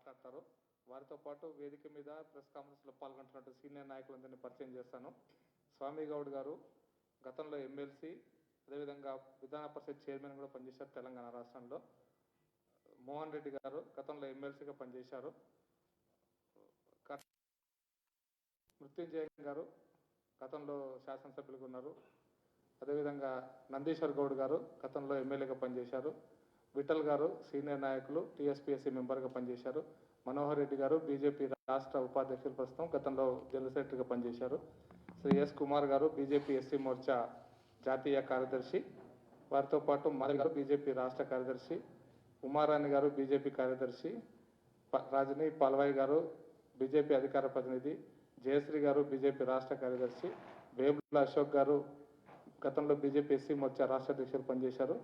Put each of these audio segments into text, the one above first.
మాట్లాడతారు. వారితో పాటు వేదిక మీద ప్రెస్ కాన్ఫరెన్స్లో పాల్గొంటున్నట్టు సీనియర్ నాయకులందరినీ పరిచయం చేస్తాను. స్వామి గౌడ్ గారు గతంలో ఎమ్మెల్సీ, అదేవిధంగా విధాన పరిషత్ చైర్మన్ కూడా పనిచేశారు తెలంగాణ రాష్ట్రంలో. మోహన్ రెడ్డి గారు గతంలో ఎమ్మెల్సీగా పనిచేశారు. మృత్యుంజయ గారు గతంలో శాసనసభ్యులుగా ఉన్నారు. అదేవిధంగా నందీశ్వర్ గౌడ్ గారు గతంలో ఎమ్మెల్యేగా పనిచేశారు. విఠల్ గారు సీనియర్ నాయకులు, టీఎస్పీఎస్సీ మెంబర్గా పనిచేశారు. మనోహర్ రెడ్డి గారు బీజేపీ రాష్ట్ర ఉపాధ్యక్షులు, ప్రస్తుతం గతంలో జనరల్ సెక్రటరీగా పనిచేశారు. శ్రీ ఎస్ కుమార్ గారు బీజేపీ ఎస్సీ మోర్చా జాతీయ కార్యదర్శి. వారితో పాటు మాధవ్ గారు బీజేపీ రాష్ట్ర కార్యదర్శి, ఉమారాణి గారు బీజేపీ కార్యదర్శి, రాజని పాల్వాయి గారు బీజేపీ అధికార ప్రతినిధి, జయశ్రీ గారు బీజేపీ రాష్ట్ర కార్యదర్శి, వేముల అశోక్ గారు గతంలో బీజేపీ ఎస్సీ మోర్చా రాష్ట్ర అధ్యక్షులు పనిచేశారు.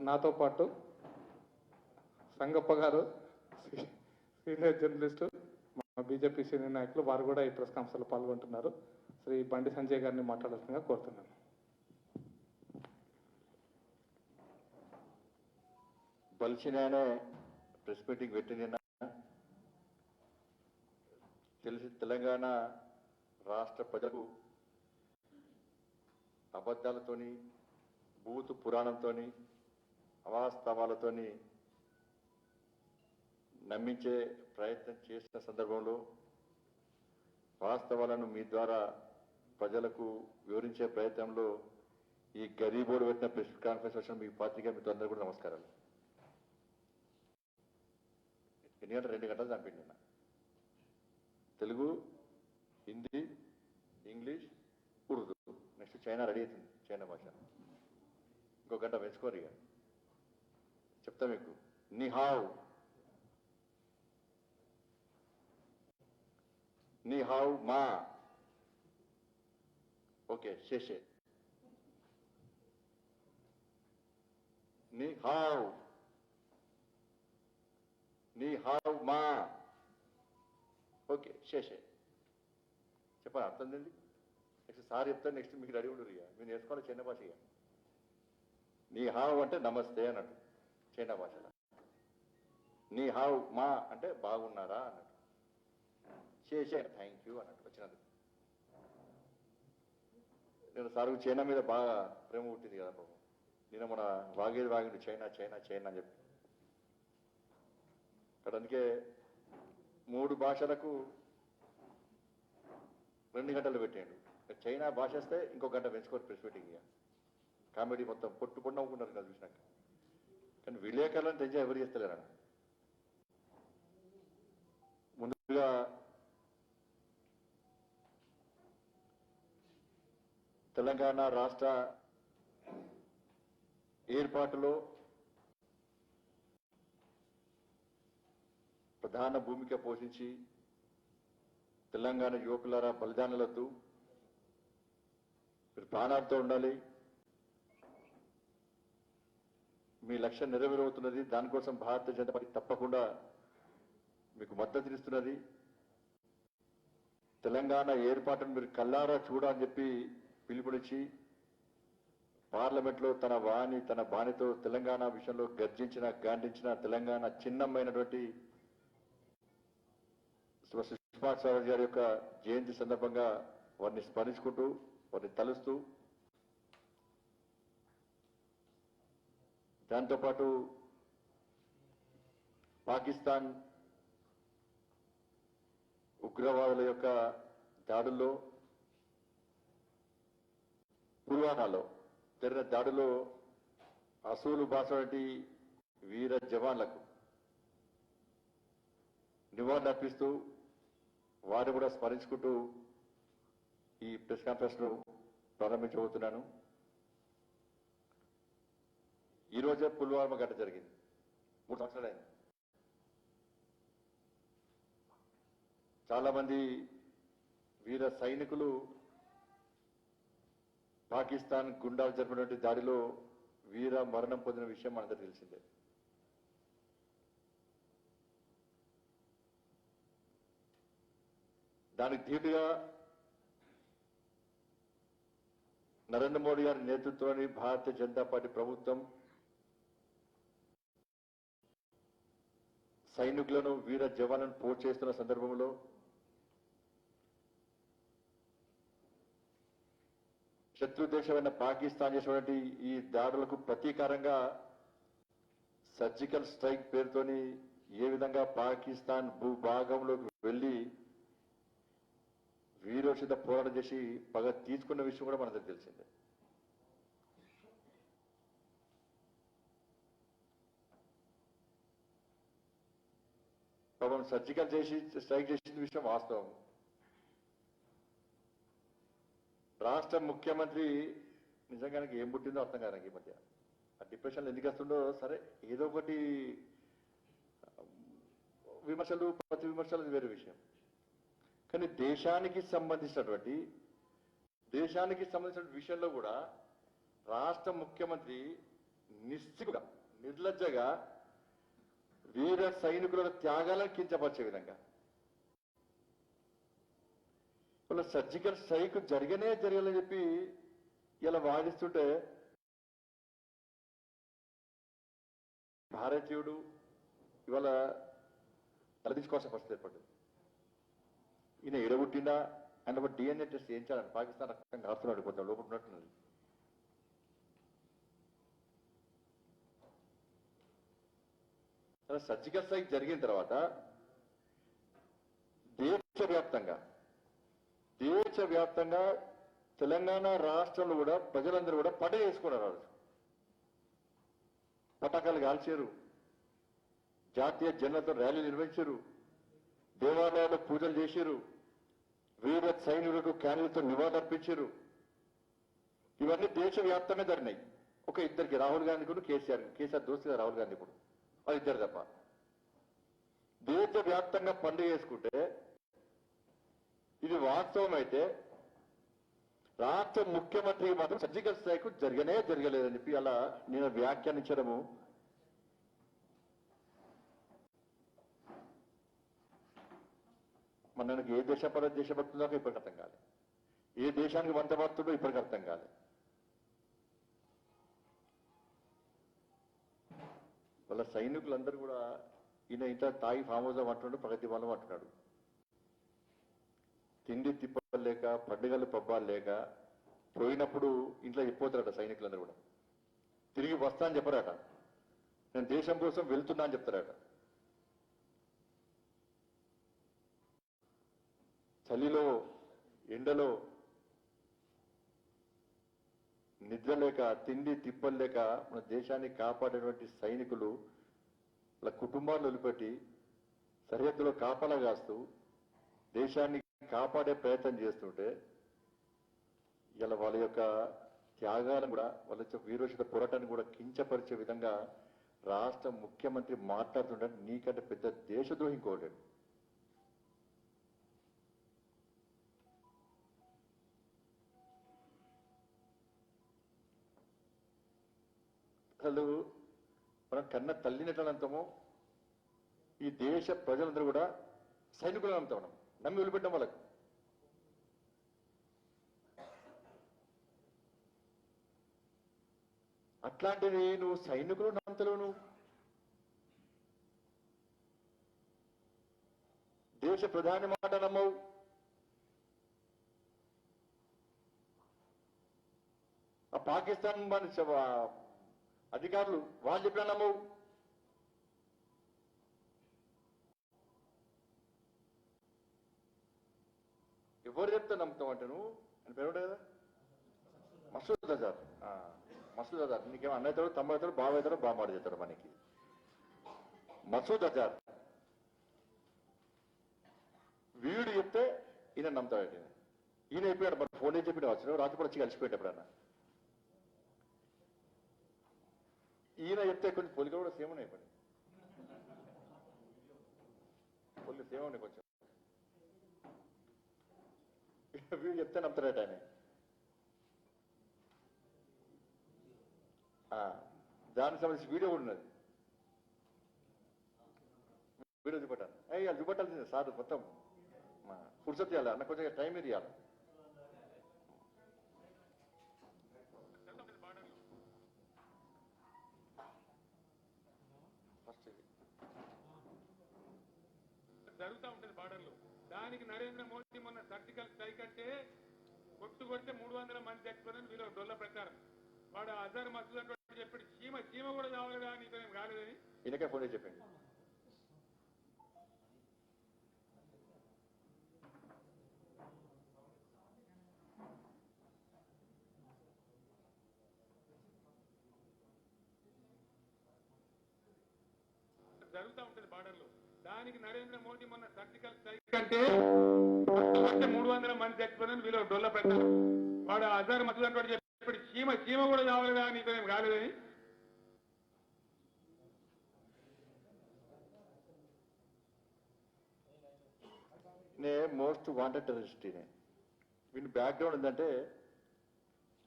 నాతో పాటు సంగప్ప గారు సీనియర్ జర్నలిస్టు, మా బీజేపీ సీనియర్ నాయకులు, వారు కూడా ఈ ప్రెస్ కాన్ఫరెన్స్లో పాల్గొంటున్నారు. శ్రీ బండి సంజయ్ గారిని మాట్లాడాల్సిందిగా కోరుతున్నాను. బలిసినానే ప్రెస్ మీటింగ్ పెట్టిన తెలిసి తెలంగాణ రాష్ట్ర ప్రజలకు అబద్ధాలతోని, భూతు పురాణంతోని, అవాస్తవాలతోని నమ్మించే ప్రయత్నం చేసిన సందర్భంలో వాస్తవాలను మీ ద్వారా ప్రజలకు వివరించే ప్రయత్నంలో ఈ గరీబోడు పెట్టిన ప్రెస్ కాన్ఫరెన్స్ వచ్చిన మీ పాత్రిక మీతో అందరూ కూడా నమస్కారాలు. ఎన్ని గంటలు? 2 గంటలు చంపిండి నిన్న. Telugu, Hindi, English, Urdu, next China ready అవుతుంది. చైనా భాష ఇంకో గంట పెంచుకోరు. ఇక చెప్తా మీకు. నిహావ్, నిహావ్ మా, ఓకే శేషే, నిహావ్, నిహావ్ మా, ఓకే శేషే. చెప్పాలి అర్థం ఏంటి? నెక్స్ట్ సార్ చెప్తాను, నెక్స్ట్ మీకు రెడీ ఉండరు. ఇక మీరు నేర్చుకోవాలి చైనా భాష. ఇక నీ హావ్ అంటే నమస్తే అన్నట్టు చైనా భాషలో. నీ హావ్ మా అంటే బాగున్నారా అన్నట్టు. చేసే థ్యాంక్ యూ అన్నట్టు వచ్చినందుకు. నేను సార్కు చైనా మీద బాగా ప్రేమ పుట్టింది కదా పాపం. నేను మన వాగిండు చైనా చైనా చైనా అని చెప్పి. అక్కడ అందుకే 3 భాషలకు 2 గంటలు పెట్టాడు. చైనా భాష వస్తే ఇంకో గంట పెంచుకోరు ప్రెస్ మీటింగ్. ఇక కామెడీ మొత్తం పొట్టు పొట్టు నవ్వుకున్నారు కదా చూసినాక. కానీ విలేకరులను తెచ్చా ఎవరు చేస్తలేరా? ముందుగా తెలంగాణ రాష్ట్ర ఏర్పాటులో ప్రధాన భూమిక పోషించి తెలంగాణ యువకులారా బలిదానాలతో మీరు ప్రాణాలతో ఉండాలి. మీ లక్ష్యం నెరవేరవుతున్నది. దానికోసం భారతీయ జనతా పార్టీ తప్పకుండా మీకు మద్దతునిస్తున్నది. తెలంగాణ ఏర్పాటును మీరు కల్లారా చూడాలని చెప్పి పిలుపునిచ్చి పార్లమెంట్లో తన బాణితో తెలంగాణ విషయంలో గర్జించిన, గాండించిన తెలంగాణ చిన్నమైనటువంటి సుష్మా స్వరాజ్ గారి యొక్క జయంతి సందర్భంగా వారిని స్మరించుకుంటూ, వారిని తలుస్తూ, దాంతోపాటు పాకిస్తాన్ ఉగ్రవాదుల యొక్క దాడుల్లో, పుల్వామాలో జరిగిన దాడిలో అసూలు బాసటి వీర జవాన్లకు నివాళులు అర్పిస్తూ వారిని కూడా స్మరించుకుంటూ ఈ ప్రెస్ కాన్ఫరెన్స్ ను ప్రారంభించబోతున్నాను. ఈ రోజే పుల్వామా ఘటన జరిగింది. 3 సంవత్సరాలైంది. చాలా మంది వీర సైనికులు పాకిస్తాన్ గుండాలు జరిపినటువంటి దాడిలో వీర మరణం పొందిన విషయం మనందరికీ తెలిసిందే. దానికి ధీటుగా నరేంద్ర మోడీ గారి నేతృత్వంలోని భారతీయ జనతా పార్టీ ప్రభుత్వం సైనికులను వీర జవాన్లను పోస్ట్ చేస్తున్న సందర్భంలో శత్రు దేశమైన పాకిస్తాన్ చేసినటువంటి ఈ దాడులకు ప్రతీకారంగా సర్జికల్ స్ట్రైక్ పేరుతోని ఏ విధంగా పాకిస్తాన్ భూభాగంలోకి వెళ్లి వీరోచిత పోరాటం చేసి పగ తీసుకున్న విషయం కూడా మనకు తెలిసిందే. పాపం సర్జికల్ చేసి స్ట్రైక్ చేసిన విషయం వాస్తవం. రాష్ట్ర ముఖ్యమంత్రి నిజంగానే ఏం పుట్టిందో అర్థం కాదు ఈ మధ్య. ఆ డిప్రెషన్లో ఎందుకు వస్తుండో సరే, ఏదో ఒకటి విమర్శలు ప్రతి విమర్శలు అది వేరే విషయం. కానీ దేశానికి సంబంధించిన విషయంలో కూడా రాష్ట్ర ముఖ్యమంత్రి నిస్సిగ్గుగా నిర్లజ్జగా వీర సైనికుల త్యాగాలను కించపరిచే విధంగా వాళ్ళ సర్జికల్ స్ట్రైక్ జరగాలని చెప్పి ఇలా వాదిస్తుంటే భారతీయుడు ఇవాళ తలదించుకోవాల్సిన పరిస్థితి ఏర్పడింది. ఈయన ఎడగొట్టిందా అండ్ ఒక డిఎన్ఏ టెస్ట్ చేయించాలని పాకిస్తాన్ రక్తం కాస్తున్నాడు, కొంచెం లోపల ఉన్నట్టున్నది. సర్జికల్ స్ట్రైక్ జరిగిన తర్వాత దేశవ్యాప్తంగా తెలంగాణ రాష్ట్రంలో కూడా ప్రజలందరూ కూడా పండుగ చేసుకున్నారు. పటాకాలు కాల్చారు, జాతీయ జెండాతో ర్యాలీ నిర్వహించారు, దేవాలయాల్లో పూజలు చేశారు, వీర సైనికులకు క్యాన్లతో నివాళులర్పించారు. ఇవన్నీ దేశవ్యాప్తంగా జరిగినాయి. ఒక ఇద్దరికి, రాహుల్ గాంధీ కూడా కేసీఆర్ దోస్తు రాహుల్ గాంధీ కూడా, వాళ్ళు ఇద్దరు తప్ప. దేశవ్యాప్తంగా పండుగ చేసుకుంటే ఇది వాస్తవం అయితే రాష్ట్ర ముఖ్యమంత్రి మాత్రం సర్జికల్ స్ట్రైక్ జరగలేదని చెప్పి అలా నేను వ్యాఖ్యానించడము మనకి ఏ దేశభక్తుందో ఇప్పటికి అర్థం కాలే, ఏ దేశానికి వంతభక్తుందో ఇప్పటికి అర్థం కాలే. వాళ్ళ సైనికులందరూ కూడా ఈయన ఇంత తాగి ఫామ్ హౌస్ అంటున్నాడు, ప్రగతి బలం అంటున్నాడు. తిండి తిప్పలు లేక, పండుగలు పబ్బాలు లేక పోయినప్పుడు ఇంట్లో చెప్పిపోతారట సైనికులందరూ కూడా. తిరిగి వస్తా అని చెప్పరాట, నేను దేశం కోసం వెళ్తున్నా అని చెప్తారట. చలిలో ఎండలో నిద్ర లేక, తిండి తిప్పలు లేక మన దేశాన్ని కాపాడేటువంటి సైనికులు వాళ్ళ కుటుంబాలను వదిలిపెట్టి సరిహద్దులో కాపలా కాస్తూ దేశాన్ని కాపాడే ప్రయత్నం చేస్తుంటే ఇలా వాళ్ళ యొక్క త్యాగాలను కూడా, వాళ్ళ యొక్క వీరోచిత పోరాటాన్ని కూడా కించపరిచే విధంగా రాష్ట్ర ముఖ్యమంత్రి మాట్లాడుతుంటే నీకంటే పెద్ద దేశద్రోహి ఇంకోలేడు. అసలు మనం కన్న తల్లిని ఎట్లా నమ్ముతామో ఈ దేశ ప్రజలందరూ కూడా సైనికులను నమ్ముతాం, మనం నమ్మి వదిలిపెట్టాం వాళ్ళకు. అట్లాంటిది నువ్వు సైనికులు నమ్ముతలేవు, నువ్వు దేశ ప్రధాని మాట నమ్మవు. ఆ పాకిస్తాన్ అధికారులు వాళ్ళు చెప్పినా నమ్మవు. ఎవరు చెప్తే నమ్ముతావు అంటే నువ్వు అని పేరు కదా, మసూద్ అజార్. మసూద్ అజార్ నీకేమో అన్న అవుతాడు, తమ్ముడు అవుతాడు, బావ అవుతాడు, బామ్మాడు చేస్తాడు మనకి. మసూద్ అజార్ వీడు చెప్తే ఈయన నమ్ముతాడు. ఈయన అయిపోయాడు, మన ఫోన్ చెప్పిన వచ్చిన రాత్రి కూడా వచ్చి కలిసిపోయాడు ఎప్పుడన్నా. ఈయన చెప్తే కొంచెం పొలికలు కూడా సేమ్ ఉన్నాయి, పొలి సేమ్ ఉన్నాయి కొంచెం. వీడు చెప్తే నమ్ముతాడట ఆయన. దానికి సంబంధించి వీడియో కూడా ఉన్నది, వీడియో చూపెట్టాలి. అయ్యి చూపెట్టాల్సిందే సార్, మొత్తం ఫుర్సత్ చేయాలి అన్న, కొంచెం టైం ఇది ఇవ్వాలి. ఫస్ట్ జరుగుతూ ఉంటుంది బార్డర్లో. దానికి నరేంద్ర మోదీ మొన్న సర్జికల్ స్ట్రైక్ అంటే కొడితే 300 మంది చచ్చిపోయినని వీళ్ళు డొల్ల ప్రచారం. వాడు అజర్ మసూద్ అంటే చెప్పాడు, చీమ కూడా కావాలిగా నీతో ఏం కాలేదని. ఈయనకే ఫోన్ చేసి చెప్పండి. జరుగుతూ ఉంటుంది బార్డర్లో. దానికి నరేంద్ర మోదీ మొన్న సర్జికల్ స్ట్రైక్ అంటే కొడితే 300 మంది చచ్చిపోయినని వీళ్ళు డొల్ల ప్రచారం. వాడు అజర్ మసూద్ అంటే చెప్పాడు, చీమ కూడా కావాలిగా నీతో ఏం కాలేదని. నే మోస్ట్ వాంటెడ్ టెర్రరిస్ట్ వీని బ్యాక్గ్రౌండ్ ఏంటంటే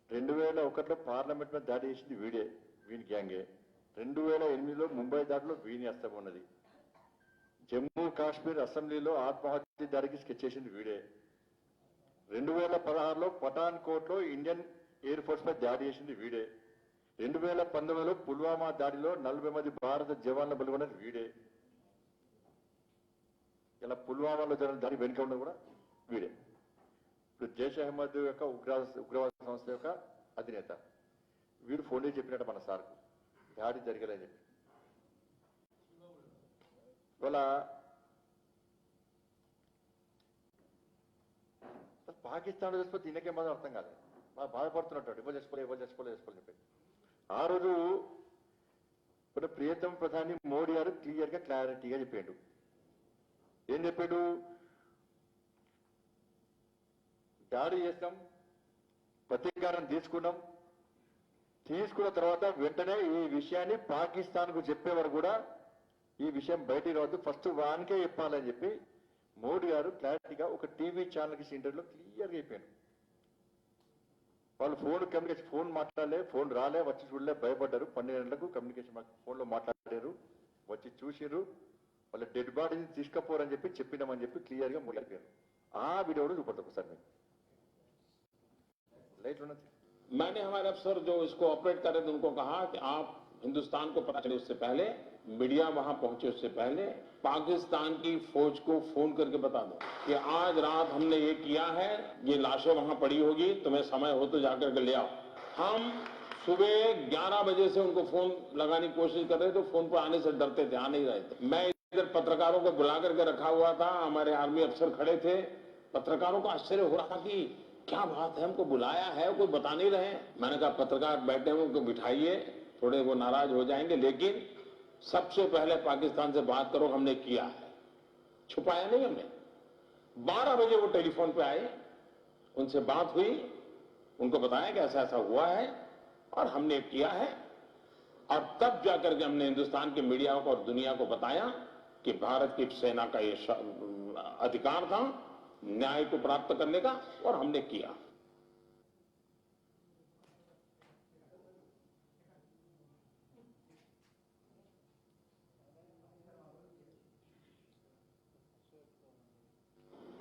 2001లో పార్లమెంట్ మీద దాడి చేసింది వీడే, వీని గ్యాంగే. 2008లో ముంబై దాడిలో వీని హస్తం ఉన్నది. జమ్మూ కాశ్మీర్ అసెంబ్లీలో ఆత్మహత్య దాడికి స్కెచ్ చేసింది వీడే. 2016లో పఠాన్ కోట్లో ఇండియన్ ఎయిర్ ఫోర్స్ పై దాడి చేసింది వీడే. 2019లో పుల్వామా దాడిలో 40 మంది భారత జవాన్లు బలిగొన్నది వీడే. ఇలా పుల్వామాలో జరిగిన దాడి వెనుక ఉన్నది కూడా వీడే. ఇప్పుడు జైష్ అహ్మద్ యొక్క ఉగ్రవాద సంస్థ యొక్క అధినేత వీడు ఫోన్ చేసి చెప్పినట్టు మన సార్కు దాడి జరగలేదని చెప్పి. ఇవాళ పాకిస్తాన్ చచ్చిపోతే దీనికే మాత్రం అర్థం కాదు. బాధపడుతున్నట్టు ఎవరు చచ్చిపోలేదు చెప్పి. ఆ రోజు ఇప్పుడు ప్రియతమ ప్రధాని మోడీ గారు క్లారిటీగా చెప్పాడు. ఏం చెప్పాడు? దాడి చేస్తాం, ప్రతీకారం తీసుకున్న తర్వాత వెంటనే ఈ విషయాన్ని పాకిస్తాన్ కు చెప్పేవారు కూడా ఈ విషయం బయటికి రావద్దు, ఫస్ట్ వానికే చెప్పాలని చెప్పి మోడీ గారు క్లారిటీగా ఒక టీవీ ఛానల్కి ఇంటర్వ్యూలో క్లియర్గా చెప్పాను. వాళ్ళు ఫోన్ మాట్లాడలే, ఫోన్ రాలే, వచ్చి చూడలే, భయపడ్డారు. 12 గంటలకు కమ్యూనికేషన్ ఫోన్లో మాట్లాడారు, వచ్చి చూసిర్రు, వాళ్ళ డెడ్ బాడీని తీసుకపోరని చెప్పి చెప్పినామని చెప్పి క్లియర్గా మొదలైపోయారు. ఆ వీడియో కూడా చూపడతారు ఒకసారి మీకు. లైట్ ఉన్నది. मैंने हमारे अफसर जो इसको ऑपरेट कर रहे थे उनको कहा कि आप हिंदुस्तान को पता चले उससे पहले, मीडिया वहां पहुंचे उससे पहले पाकिस्तान की फौज को फोन करके बता दो कि आज रात हमने ये किया है, ये लाशें वहां पड़ी होगी, तुम्हें समय हो तो जाकर के ले आओ। हम सुबह 11 बजे से उनको फोन लगाने की कोशिश कर रहे थे, फोन पर आने से डरते थे, आ नहीं रहे थे। मैं इधर पत्रकारों को बुला करके रखा हुआ था, हमारे आर्मी अफसर खड़े थे। पत्रकारों को आश्चर्य हो रहा था कि क्या बात है, हमको बुलाया है, कोई बता नहीं रहे। मैंने कहा पत्रकार बैठे हैं उनको बिठाइए, थोड़े वो नाराज हो जाएंगे, लेकिन सबसे पहले पाकिस्तान से बात करो, हमने किया है, छुपाया नहीं हमने। 12 बजे वो टेलीफोन पे आए, उनसे बात हुई, उनको बताया कि ऐसा ऐसा हुआ है और हमने किया है। और तब जाकर के हमने हिंदुस्तान के मीडिया को और दुनिया को बताया कि भारत की सेना का ये अधिकार था न्याय को प्राप्त करने का, और हमने किया।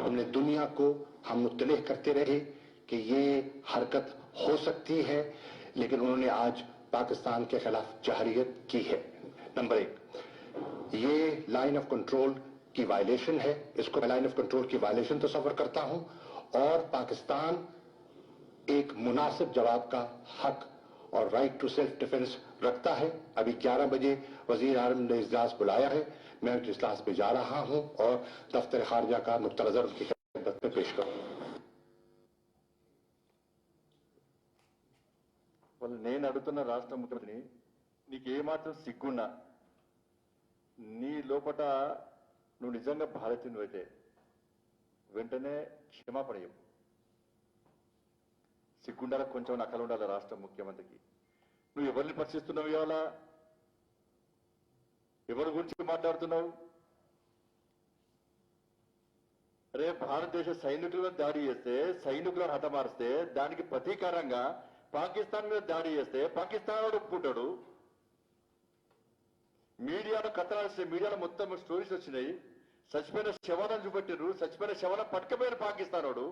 हमने दुनिया को हम मुत्तलिह करते रहे कि ये हरकत हो सकती है, लेकिन उन्होंने आज पाकिस्तान के खिलाफ जहरियत की है। नंबर 1, ये लाइन ऑफ कंट्रोल की वायलेशन है, इसको मैं लाइन ऑफ कंट्रोल की वायलेशन तस्वर करता हूं, और पाकिस्तान एक मुनासिब जवाब का हक और राइट टू सेल्फ डिफेंस रखता है। अभी 11 बजे वजीर आज़म ने इजलास बुलाया है, मैं उस इजलास पे जा रहा हूं और दफ्तर खारजा का नुक्ता नजर उनकी खिदमत में पेश करूंगा। వాళ్ళు నేను అడుగుతున్న రాష్ట్ర ముఖ్యమంత్రిని, నీకేమాత్రం సిగ్గున్నా నీ లోపట నువ్వు నిజంగా భారతీయుడు అయితే వెంటనే క్షమాపణ చెప్పు. సిగ్గుండాల కొంచెం నకలు ఉండాలి రాష్ట్ర ముఖ్యమంత్రికి. నువ్వు ఎవరిని ప్రశ్నిస్తున్నావు? ఇవాళ ఎవరి గురించి మాట్లాడుతున్నావు? అరే భారతదేశ సైనికుల మీద దాడి చేస్తే, సైనికులను హతమారిస్తే దానికి ప్రతీకారంగా పాకిస్తాన్ మీద దాడి చేస్తే పాకిస్తాన్ వాడు ఒప్పుకుంటాడు. మీడియాలో కథనాలు, మీడియాలో మొత్తం స్టోరీస్ వచ్చినాయి, చచ్చిపోయిన శవాలను చూపెట్టారు, చచ్చిపోయిన శవాలను పట్టుకపోయిన పాకిస్తాన్ వాడు.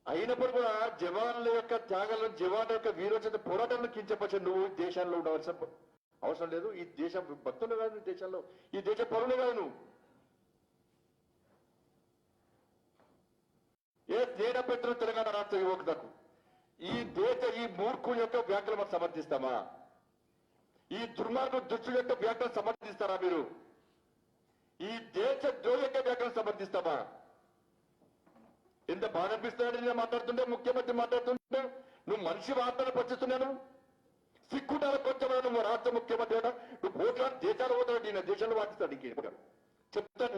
అయినప్పుడు కూడా జవాన్ల యొక్క త్యాగాలను, జవాన్ల యొక్క వీరోచిత పోరాటాలను కించపరిచే నువ్వు దేశాల్లో ఉండవలసిన అవసరం లేదు. ఈ దేశ భక్తులు కాదు, ఈ దేశంలో ఈ దేశ పౌరులు కాదు నువ్వు. ఏ తేడా పెట్టిన తెలంగాణ రాష్ట్ర యువకులకు ఈ మూర్ఖుల యొక్క వ్యాఖ్యలు మనం సమర్థిస్తామా? ఈ దుర్మార్గ దుష్టుల యొక్క వ్యాఖ్యలు సమర్థిస్తారా మీరు? ఈ దేశ ద్రోహి యొక్క వ్యాఖ్యలు సమర్థిస్తామా? ఎంత బాధ అనిపిస్తున్నాడు నేను మాట్లాడుతుంటే, ముఖ్యమంత్రి మాట్లాడుతుంటే నువ్వు మనిషి వార్తలు పట్టిస్తున్నాను. సిగ్గుండాల కొంచెం నువ్వు రాష్ట్ర ముఖ్యమంత్రి నువ్వు పోట్లాడు దేశాలు పోతాడు, నేను దేశంలో వాటిస్తాడు. ఇంకేం చెప్తాను.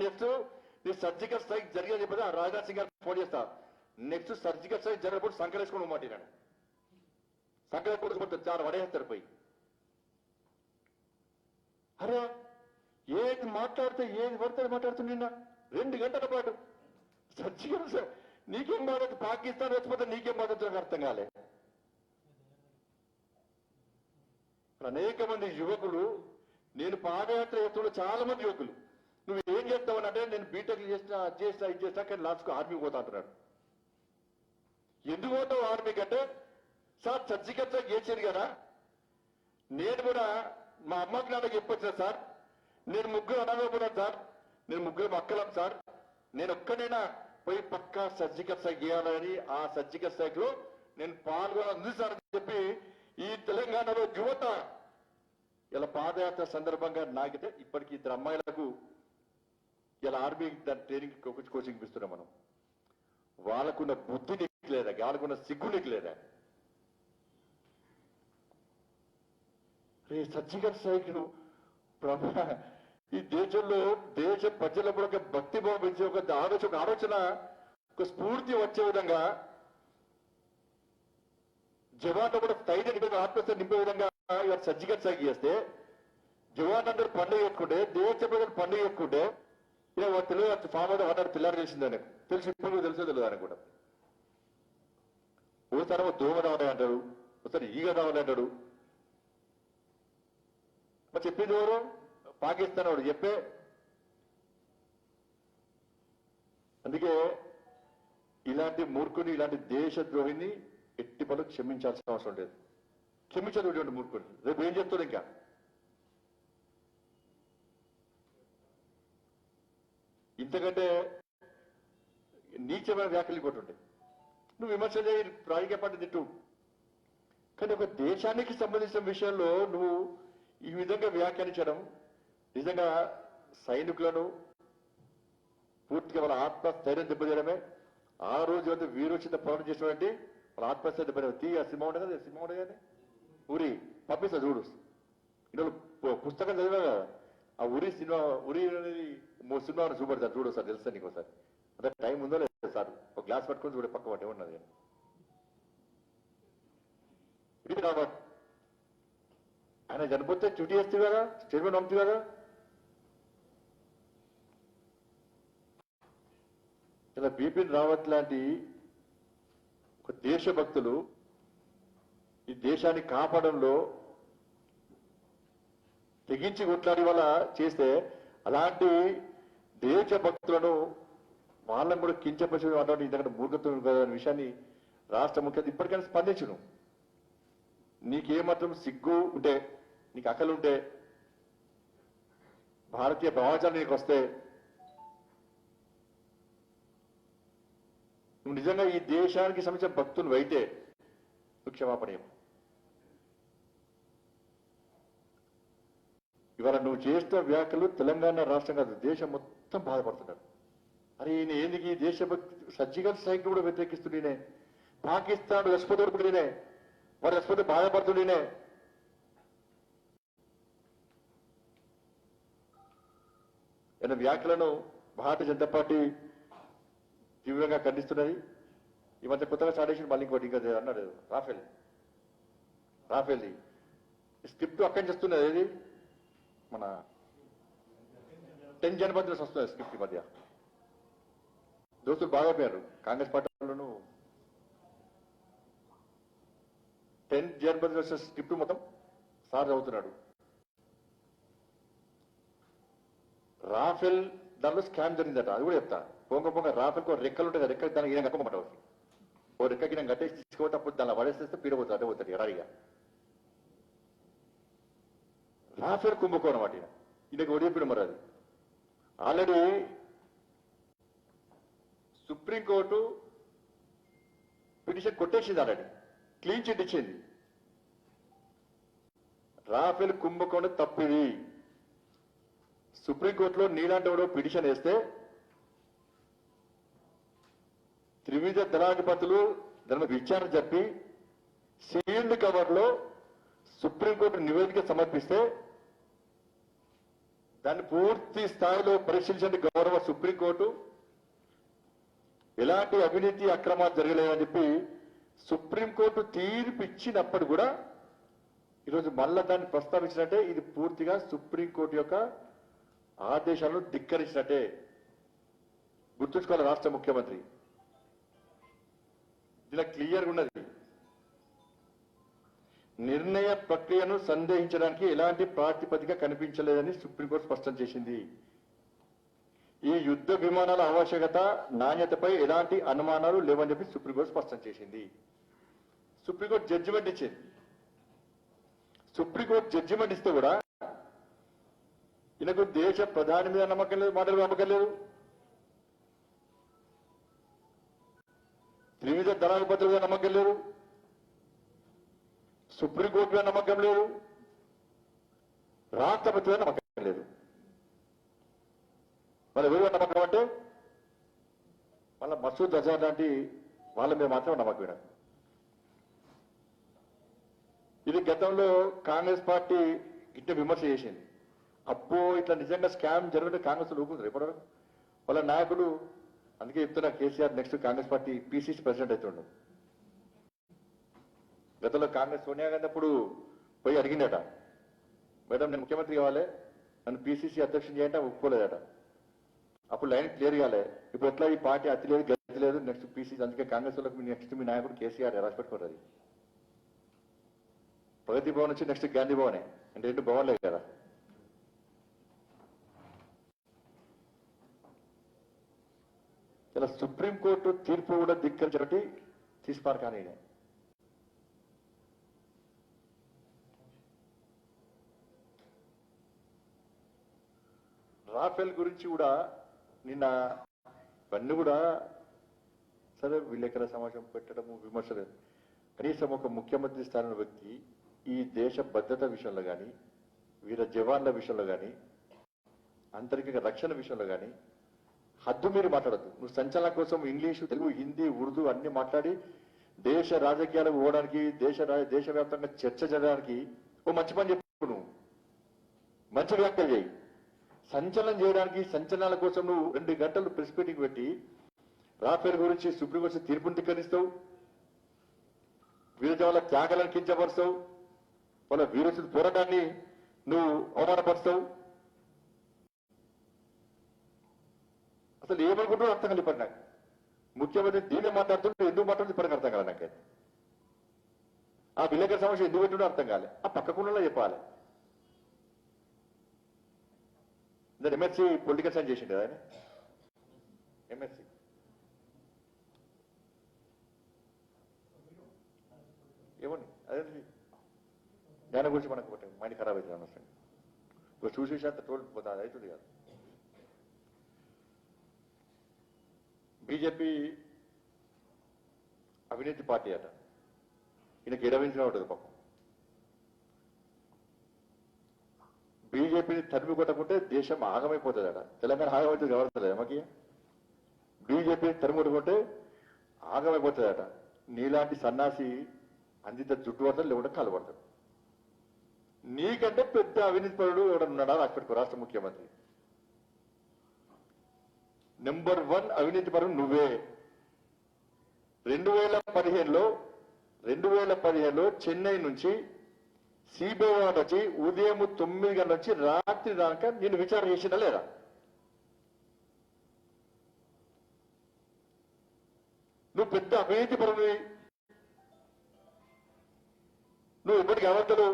నెక్స్ట్ నీ సర్జికల్ స్ట్రైక్ జరిగేది చెప్పి ఆ రాజ్నాథ్ సింగ్ గారికి ఫోన్ చేస్తా. నెక్స్ట్ సర్జికల్ స్ట్రైక్ జరిగినప్పుడు సంకలేసుకుని మాట్లాడాను. సంకలేసుకుంటే చాలా వడేస్తాడు పోయి. అరే ఏది మాట్లాడితే ఏది పడితే మాట్లాడుతుంది నిన్న 2 గంటల పాటు సర్జికల్. నీకేం బాధ? పాకిస్తాన్ వచ్చిపోతే నీకేం బాధ? నాకు అర్థం కాలే. అనేక మంది యువకులు, నేను పాదయాత్ర చేస్తున్న చాలా మంది యువకులు, నువ్వు ఏం చేస్తావు అంటే నేను బీటెక్ చేసినా అది చేసినా ఇది చేసినా కానీ లాస్ట్కు ఆర్మీకి పోతా అంటున్నాడు. ఎందుకు పోతావు ఆర్మీకి అంటే, సార్ సర్జికల్ స్ట్రైక్ చేశాను కదా, నేను కూడా మా అమ్మకి నాన్నకి చెప్పొచ్చిన సార్, నేను ముగ్గురు అనగపోయినా సార్, నేను ముగ్గురు అక్కలం సార్, నేను ఒక్కనైనా పోయి పక్కా సర్జికల్ స్ట్రైక్ చేయాలని ఆ సర్జికల్ స్ట్రైక్ లో నేను పాల్గొనది సార్ అని చెప్పి ఈ తెలంగాణలో యువత ఇలా పాదయాత్ర సందర్భంగా నాకితే ఇప్పటికీ 2 అమ్మాయిలకు ఇలా ఆర్మీ ట్రైనింగ్ కోచింగ్ ఇస్తున్నాం మనం. వాళ్ళకున్న బుద్ధి నీకు లేదా? వాళ్ళకున్న సిగ్గు నీకు లేదా? రే సర్జికల్ స్ట్రైక్ ఈ దేశంలో దేశ ప్రజల కూడా ఒక భక్తి భావం పెంచే ఒక ఆలోచన ఒక స్ఫూర్తి వచ్చే విధంగా, జవాన్లు కూడా ధైర్యం నింపే ఆత్మస్థైర్యం నింపే విధంగా ఇవాళ సర్జికల్ స్ట్రైక్ చేస్తే జవాన్ అందరూ పండుగ చేసుకుంటే, దేశ ప్రజలు పండుగ చేసుకుంటే ఇలా తెలియదు. ఫామ్ అవుట్ వాడు పిల్లలు తెలిసిందని తెలిసి ఇప్పుడు తెలుసో తెలియదు అని కూడా. ఒకసారి దోమ రావాలి అంటాడు, ఒకసారి ఈగ రావాలి అంటాడు. మరి చెప్పింది ఎవరు? పాకిస్తాన్ వాడు చెప్పే. అందుకే ఇలాంటి మూర్ఖుని, ఇలాంటి దేశద్రోహిని ఎట్టి పనులు క్షమించాల్సిన అవసరం లేదు. క్షమించదు ఇటువంటి మూర్ఖుని. రేపు ఏం చెప్తాడు? ఇంకా ఇంతకంటే నీచమైన వ్యాఖ్యలు కొట్టుంటాయి. నువ్వు విమర్శ చేయి, రాజకీయ పార్టీ తిట్టు, కానీ ఒక దేశానికి సంబంధించిన విషయంలో నువ్వు ఈ విధంగా వ్యాఖ్యానించడం నిజంగా సైనికులను పూర్తిగా వాళ్ళ ఆత్మస్థైర్యం దెబ్బతీయడమే. ఆ రోజు వద్ద వీరోచిత పోరాటం చేసినటువంటి వాళ్ళ ఆత్మస్థైర్యం దెబ్బతీ. ఆ సినిమా ఉంటుంది కదా, సినిమా ఉంటుంది కానీ ఉరి పంపిస్తా చూడు. ఇందులో పుస్తకం చదివా కదా, ఆ ఉరి సినిమా, ఉరి అనేది సినిమా చూపడతారు చూడు సార్, తెలుసా నీకు ఒకసారి? అంటే టైం ఉందో లేదు సార్, ఒక గ్లాస్ పట్టుకొని చూడే పక్క పట్టే ఉన్నది. ఇది రాబట్ ఆయన చనిపోతే డ్యూటీ చేస్తుంది కదా, స్టేట్మెంట్ పంపుతుంది కదా. ఇలా బిపిన్ రావత్ లాంటి ఒక దేశభక్తులు ఈ దేశాన్ని కాపాడంలో తెగించి కొట్లాడి వల్ల చేస్తే, అలాంటి దేశభక్తులను వాళ్ళని కూడా కించపరిచే అటువంటి ఇంతకంటే మూర్ఖత్వం కదా అనే విషయాన్ని రాష్ట్ర ముఖ్యమంత్రి ఇప్పటికైనా స్పందించును. నీకేమాత్రం సిగ్గు ఉంటే, నీకు అక్కలు ఉంటే, భారతీయ భావజాలు నీకు వస్తే, నువ్వు నిజంగా ఈ దేశానికి సంబంధించిన భక్తులు అయితే నువ్వు క్షమాపణ ఇవ్వు. ఇవాళ నువ్వు చేస్తున్న వ్యాఖ్యలు తెలంగాణ రాష్ట్రం కాదు, దేశం మొత్తం బాధపడుతున్నారు. అరే ఈయన ఎందుకు ఈ దేశభక్తి సర్జికల్ స్ట్రైక్ కూడా వ్యతిరేకిస్తుండేనే, పాకిస్తాన్ రసిపోతోడుకునే వారు రసిపోతే బాధపడుతుండేనే. ఈయన వ్యాఖ్యలను భారతీయ జనతా పార్టీ తీవ్రంగా ఖండిస్తున్నది. ఈ మధ్య కొత్తగా స్టార్ట్ చేసి మళ్ళీ ఇంకోటి ఇంకా అన్నాడు రాఫెల్ది స్క్రిప్ట్ అక్కడి నుంచి వస్తున్నది. ఏది మన 10 జనపదులు వస్తుంది స్క్రిప్ట్. ఈ మధ్య దోస్తులు బాగా పోయారు కాంగ్రెస్ పార్టీలోను. 10 జనపదులు వచ్చే స్క్రిప్ట్ మొత్తం సార్ చదువుతున్నాడు. రాఫెల్ దానిలో స్కామ్ జరిగిందట, అది కూడా చెప్తా. పొంగ రాఫెల్కి రెక్కలు ఉంటాయి, రెక్కలు దానికి ఈయన కప్పమాట. ఓ రెక్కకి నేను కట్టేసి తీసుకుపోతే అప్పుడు దాన్ని పడేసేస్తే పీడపోతుంది, అడ్డ పోతాడు ఎరారిగా. రాఫెల్ కుంభకోణం అట ఈయనకు ఒడిపిన మరి అది ఆల్రెడీ సుప్రీంకోర్టు పిటిషన్ కొట్టేసింది ఆల్రెడీ క్లీన్ చిట్ ఇచ్చింది రాఫెల్ కుంభకోణం తప్పిది సుప్రీంకోర్టులో నీలాంటి వాడు పిటిషన్ వేస్తే త్రివిధ దళాధిపతులు దాని మీద విచారణ చెప్పి సీల్డ్ కవర్ లో సుప్రీంకోర్టు నివేదిక సమర్పిస్తే దాన్ని పూర్తి స్థాయిలో పరిశీలించండి గౌరవ సుప్రీంకోర్టు ఎలాంటి అవినీతి అక్రమాలు జరగలేదని చెప్పి సుప్రీంకోర్టు తీర్పు ఇచ్చినప్పుడు కూడా ఈరోజు మళ్ళా దాన్ని ప్రస్తావించినట్టే ఇది పూర్తిగా సుప్రీంకోర్టు యొక్క ఆదేశాలను ధిక్కరించినట్టే గుర్తుంచుకోవాలి రాష్ట్ర ముఖ్యమంత్రి ఇలా క్లియర్గా ఉన్నది నిర్ణయ ప్రక్రియను సందేహించడానికి ఎలాంటి ప్రాతిపదిక కనిపించలేదని సుప్రీంకోర్టు స్పష్టం చేసింది ఈ యుద్ధ విమానాల ఆవశ్యకత నాణ్యతపై ఎలాంటి అనుమానాలు లేవని చెప్పి సుప్రీంకోర్టు స్పష్టం చేసింది సుప్రీంకోర్టు జడ్జిమెంట్ ఇచ్చింది సుప్రీంకోర్టు జడ్జిమెంట్ ఇస్తే కూడా ఈయనకు దేశ ప్రధాని మీద నమ్మకం లేదు మాటలు నమ్మకం లేదు త్రివిధ దళాధిపతుల మీద నమ్మకం లేదు సుప్రీంకోర్టు మీద నమ్మకం లేదు రాష్ట్రపతి మీద నమ్మకం లేదు మరి ఎవరి మీద నమ్మకం అంటే మళ్ళీ మసూద్ అజార్ లాంటి వాళ్ళ మీద మాత్రం నమ్మకం విన ఇది గతంలో కాంగ్రెస్ పార్టీ ఇట్లా విమర్శ చేసింది అప్పో ఇట్లా నిజంగా స్కామ్ జరిగితే కాంగ్రెస్ ఊపుకుంటారు ఎప్పటివరకు వాళ్ళ నాయకుడు అందుకే చెప్తున్నా KCR next Congress party PCC president అవుతుండు గతంలో కాంగ్రెస్ సోనియా గాంధీ అప్పుడు పోయి అడిగిందట మేడం నేను ముఖ్యమంత్రి కావాలి నన్ను పిసిసి అధ్యక్షుని చేయంటే ఒప్పుకోలేదట అప్పుడు లైన్ క్లియర్ కాలే ఇప్పుడు ఎట్లా ఈ పార్టీ అతి లేదు గతి లేదు నెక్స్ట్ పిసిసి అందుకే కాంగ్రెస్ వాళ్ళకి నెక్స్ట్ మీ నాయకుడు కేసీఆర్ రాసి పెట్టుకోరు అది ప్రగతి భవన్ వచ్చి నెక్స్ట్ గాంధీ భవనే అంటే రెండు భవన్లే కదా ఇలా సుప్రీంకోర్టు తీర్పు కూడా ధిక్కరించబట్టి తీసిపారు కానీ రాఫెల్ గురించి కూడా నిన్న ఇవన్నీ కూడా సరే విలేకరుల సమావేశం పెట్టడము విమర్శలు కనీసం ఒక ముఖ్యమంత్రి స్థానంలో వ్యక్తి ఈ దేశ భద్రత విషయంలో కానీ వీర జవాన్ల విషయంలో కానీ అంతర్గత రక్షణ విషయంలో కానీ హద్దు మీరు మాట్లాడద్దు నువ్వు సంచలనం కోసం ఇంగ్లీషు తెలుగు హిందీ ఉర్దూ అన్ని మాట్లాడి దేశ రాజకీయాలకు పోవడానికి దేశవ్యాప్తంగా చర్చ జరగడానికి ఓ మంచి పని చెప్పు నువ్వు మంచి వ్యాఖ్యలు చేయి సంచలనం చేయడానికి సంచలనాల కోసం నువ్వు 2 గంటలు ప్రెస్ మీటింగ్ పెట్టి రాఫెల్ గురించి సుప్రీంకోర్టు తీర్పును ధిక్కరిస్తావు వీర జవాన్ల త్యాగాలను కించపరుస్తావు వాళ్ళ వీరోచిత పోరాటాన్ని నువ్వు అవమానపరుస్తావు అసలు ఏమనుకుంటున్నావు అర్థం కాదు ఇప్పటి నాకు ముఖ్యమంత్రి దీన్ని మాట్లాడుతుంటే ఎందుకు మాట్లాడుతుంది ఇప్పటికి అర్థం కాదు నాకైతే ఆ విలేకరుల సమస్య ఎందుకు పెట్టుడో అర్థం కాలే ఆ పక్కకుండా చెప్పాలి ఎంఎస్సీ పొలిటికల్ సైన్స్ చేసిండు కదా ఆయన ఎంఎస్సీ ఏమని అదే దాని గురించి మనకు మైండ్ ఖరాబ్ అవుతుంది అనవసరం ఇప్పుడు చూసేసంత తోలిపోతా అది అవుతుంది కాదు బీజేపీ అవినీతి పార్టీ అట ఈయనకి ఎడవించిన ఉంటుంది పాపం బీజేపీని తరిమి కొట్టకుంటే దేశం ఆగమైపోతుందట తెలంగాణ ఆగమైతుంది గవర్నలేదు మాకి బీజేపీని తరిమి కొట్టుకుంటే ఆగమైపోతుందట నీలాంటి సన్నాసి అందిత జుట్టు పడతాడు లేకుంటే కాలు పడతాడు నీకంటే పెద్ద అవినీతి పరుడు ఎవడన్నాడా రాసి పెట్టుకో రాష్ట్ర ముఖ్యమంత్రి నెంబర్ 1 అవినీతి పరుడు నువ్వే 2015లో చెన్నై నుంచి సిబిఐ వాళ్ళు వచ్చి ఉదయం 9 గంటల నుంచి రాత్రి దాకా నేను విచారణ చేసినా లేదా నువ్వు పెద్ద అవినీతి పరుడివి నువ్వు ఇప్పటికి అవతలు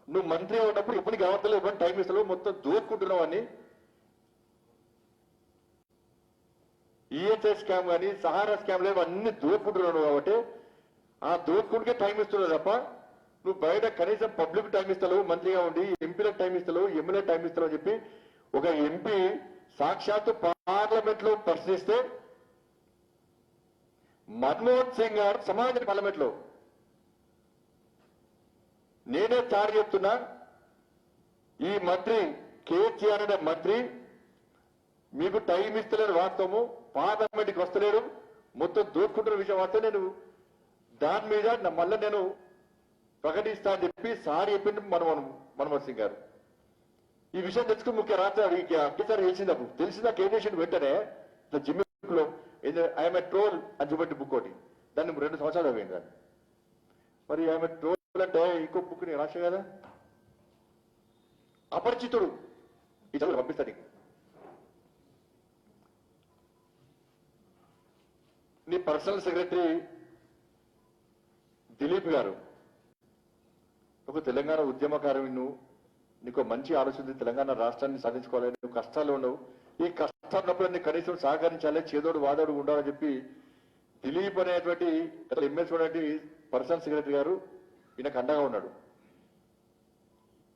నువ్వు మంత్రి ఉన్నప్పుడు ఇప్పటికి అవతలు ఇవ్వని టైం ఇస్తావు మొత్తం దోచుకుంటున్నావు అని ఈహెచ్ఐ స్కామ్ కానీ సహారా స్కామ్ లేవు అన్ని దోచుకుంటున్నావు కాబట్టి ఆ దోచుకుంటే టైం ఇస్తున్నావు తప్ప నువ్వు బయట కనీసం పబ్లిక్ టైం ఇస్తలేవు, మంత్రిగా ఉండి ఎంపీలకు టైం ఇస్తలేవు, ఎమ్మెల్యే టైం ఇస్తలేవు అని చెప్పి ఒక ఎంపీ సాక్షాత్తు పార్లమెంట్ లో ప్రశ్నిస్తే మన్మోహన్ సింగ్ గారు సమాజ పార్లమెంట్ లో నేనే చాటి చెప్తున్నా, ఈ మంత్రి కేసీఆర్ అనే మంత్రి మీకు టైం ఇస్తలేని వాస్తవము, పార్లమెంట్కి వస్తలేరు, మొత్తం దోచుకుంటున్న విషయం వాస్తే నేను దాని మీద మళ్ళీ నేను ప్రకటిస్తా అని చెప్పి సారి చెప్పింది మన్మోహన్ సింగ్ గారు. ఈ విషయం తెచ్చుకుని ముఖ్య రాష్ట్ర కేసీఆర్ తెలిసిందా ఏం చేసిండు వెంటనే ఇట్లా జిమ్మిలో ఐఎమ్ ఏ ట్రోల్ అని చూపెట్టి బుక్ ఒకటి, దాన్ని 2 సంవత్సరాలు అయింది దాన్ని. మరి ఐఎమ్ ఏ ట్రోల్ అంటే ఇంకో బుక్ ని రాసే కదా, అపరిచితుడు ఈ చదువు పంపిస్తాను. నీ పర్సనల్ సెక్రటరీ దిలీప్ గారు ఒక తెలంగాణ ఉద్యమకారుడు, నీకు మంచి ఆలోచన, తెలంగాణ రాష్ట్రాన్ని సాధించుకోవాలని నువ్వు కష్టాలు ఉండవు, ఈ కష్టాలప్పుడు నీ కనీసం సహకరించాలి, చేదోడు వాదోడు ఉండాలని చెప్పి దిలీప్ అనేటువంటి ఎంఎస్ అనేటువంటి పర్సనల్ సెక్రటరీ గారు ఈయనకు అండగా ఉన్నాడు.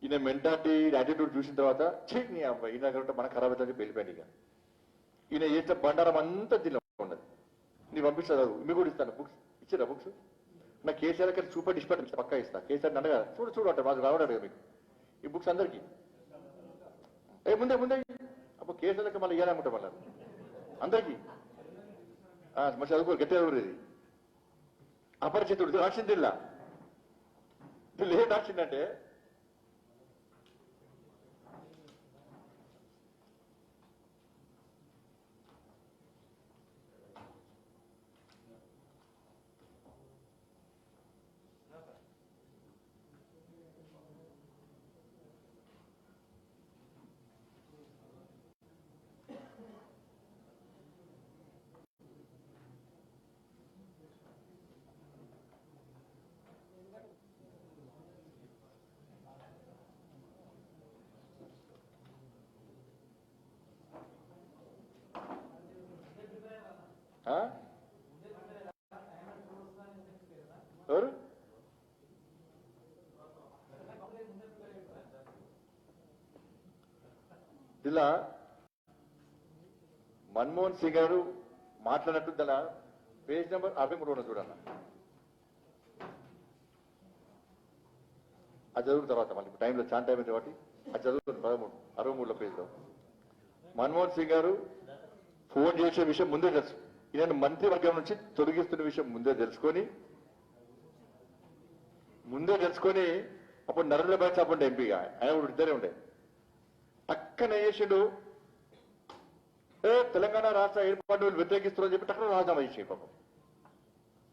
ఈయన మెంటాలిటీ యాటిట్యూడ్ చూసిన తర్వాత నీ అబ్బాయి ఈయన మనకు ఖరాబ్ అవుతుందని వెళ్ళిపోయాడు. ఇక ఈయన చేసిన బండారం అంతా దీనిలో ఉన్నది. నీ పంపిస్తా, మీకు కూడా ఇస్తాను బుక్స్, ఇచ్చిరా బుక్స్ నా కేసీఆర్ గారు సూపర్ డిస్పాట్ పక్కా ఇస్తా. కేసీఆర్ అడగా చూడు అంటే మాకు రావడాడు మీకు ఈ బుక్స్ అందరికీ ముందే అప్పుడు కేసీఆర్కి మళ్ళీ ఇవ్వాలనుకుంటా మళ్ళీ అందరికీ మరి చదువుకో గట్టి చదువురేది. అపరిచితుడు రాసింది ఇలా ఏం రాసిందంటే ఎవరు ఇలా మన్మోహన్ సింగ్ గారు మాట్లాడినట్టు దాని పేజ్ నెంబర్ 63 చూడన్న. అది చదువుకున్న తర్వాత మళ్ళీ టైంలో చాలా టైం అయింది కాబట్టి అది చదువుతుంది 63 పేజ్లో. మన్మోహన్ సింగ్ గారు ఫోన్ చేసే విషయం ముందే తెలుసు, ఈయన మంత్రివర్గం నుంచి తొలగిస్తున్న విషయం ముందే తెలుసుకొని అప్పుడు నరేంద్ర భాయ్ సాబ్ ఉండే ఎంపీగా, ఆయన కూడా ఇద్దరే ఉండే. టక్కన చేసిండు, తెలంగాణ రాష్ట్ర ఏర్పాటు వ్యతిరేకిస్తున్నారని చెప్పి టక్కన రాజీనామా చేసి పాపం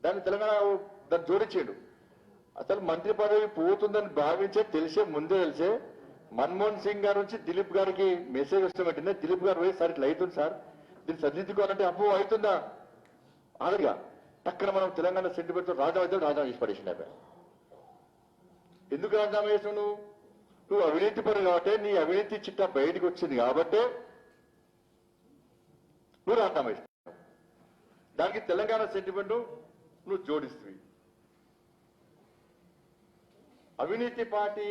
దాన్ని తెలంగాణ దాన్ని జోడించాడు. అసలు మంత్రి పదవి పోతుందని భావించే ముందే తెలిసే మన్మోహన్ సింగ్ గారి నుంచి దిలీప్ గారికి మెసేజ్ వస్తామంటే దిలీప్ గారు పోయి సార్ ఇట్లా అవుతుంది సార్, దీన్ని సరిదిద్దుకోవాలంటే అప్పు అవుతుందా ఆదిగా టక్కన మనం తెలంగాణ సెంటిమెంట్ తో రాజీనామా చేసి పడేసింది. అబ్బాయి ఎందుకు రాజీనామా చేసావు? నువ్వు అవినీతి పరులు కాబట్టి, నీ అవినీతి చిట్టా బయటకు వచ్చింది కాబట్టి నువ్వు రాజీనామా చేస్తావు. దానికి తెలంగాణ సెంటిమెంట్ నువ్వు జోడిస్తుంది. అవినీతి పార్టీ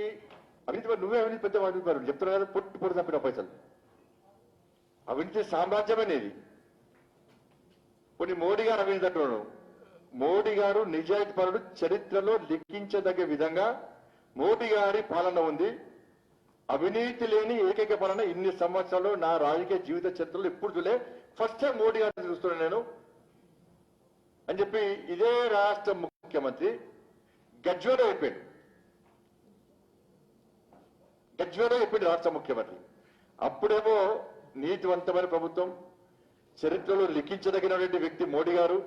నువ్వే అవినీతి పెద్ద అవినీతి పరులు చెప్తున్నా కదా, పొట్టు తప్పిన పైసలు అవినీతి సామ్రాజ్యం అనేది. కొన్ని మోడీ గారు అవినీతి అంటున్నాడు. మోడీ గారు నిజాయితీ పరుడు, చరిత్రలో లిఖించదగ్గ విధంగా మోడీ గారి పాలన ఉంది. అవినీతి లేని ఏకైక పాలన ఇన్ని సంవత్సరాలు నా రాజకీయ జీవిత చరిత్రలో ఎప్పుడు చూలే, ఫస్ట్ టైం మోడీ గారిని చూస్తున్నాను నేను అని చెప్పి ఇదే రాష్ట్ర ముఖ్యమంత్రి గజ్వేలో అయిపోయాడు. రాష్ట్ర ముఖ్యమంత్రి అప్పుడేమో నీతివంతమైన ప్రభుత్వం, చరిత్రలో లిఖించదగినటువంటి వ్యక్తి మోడీ గారు.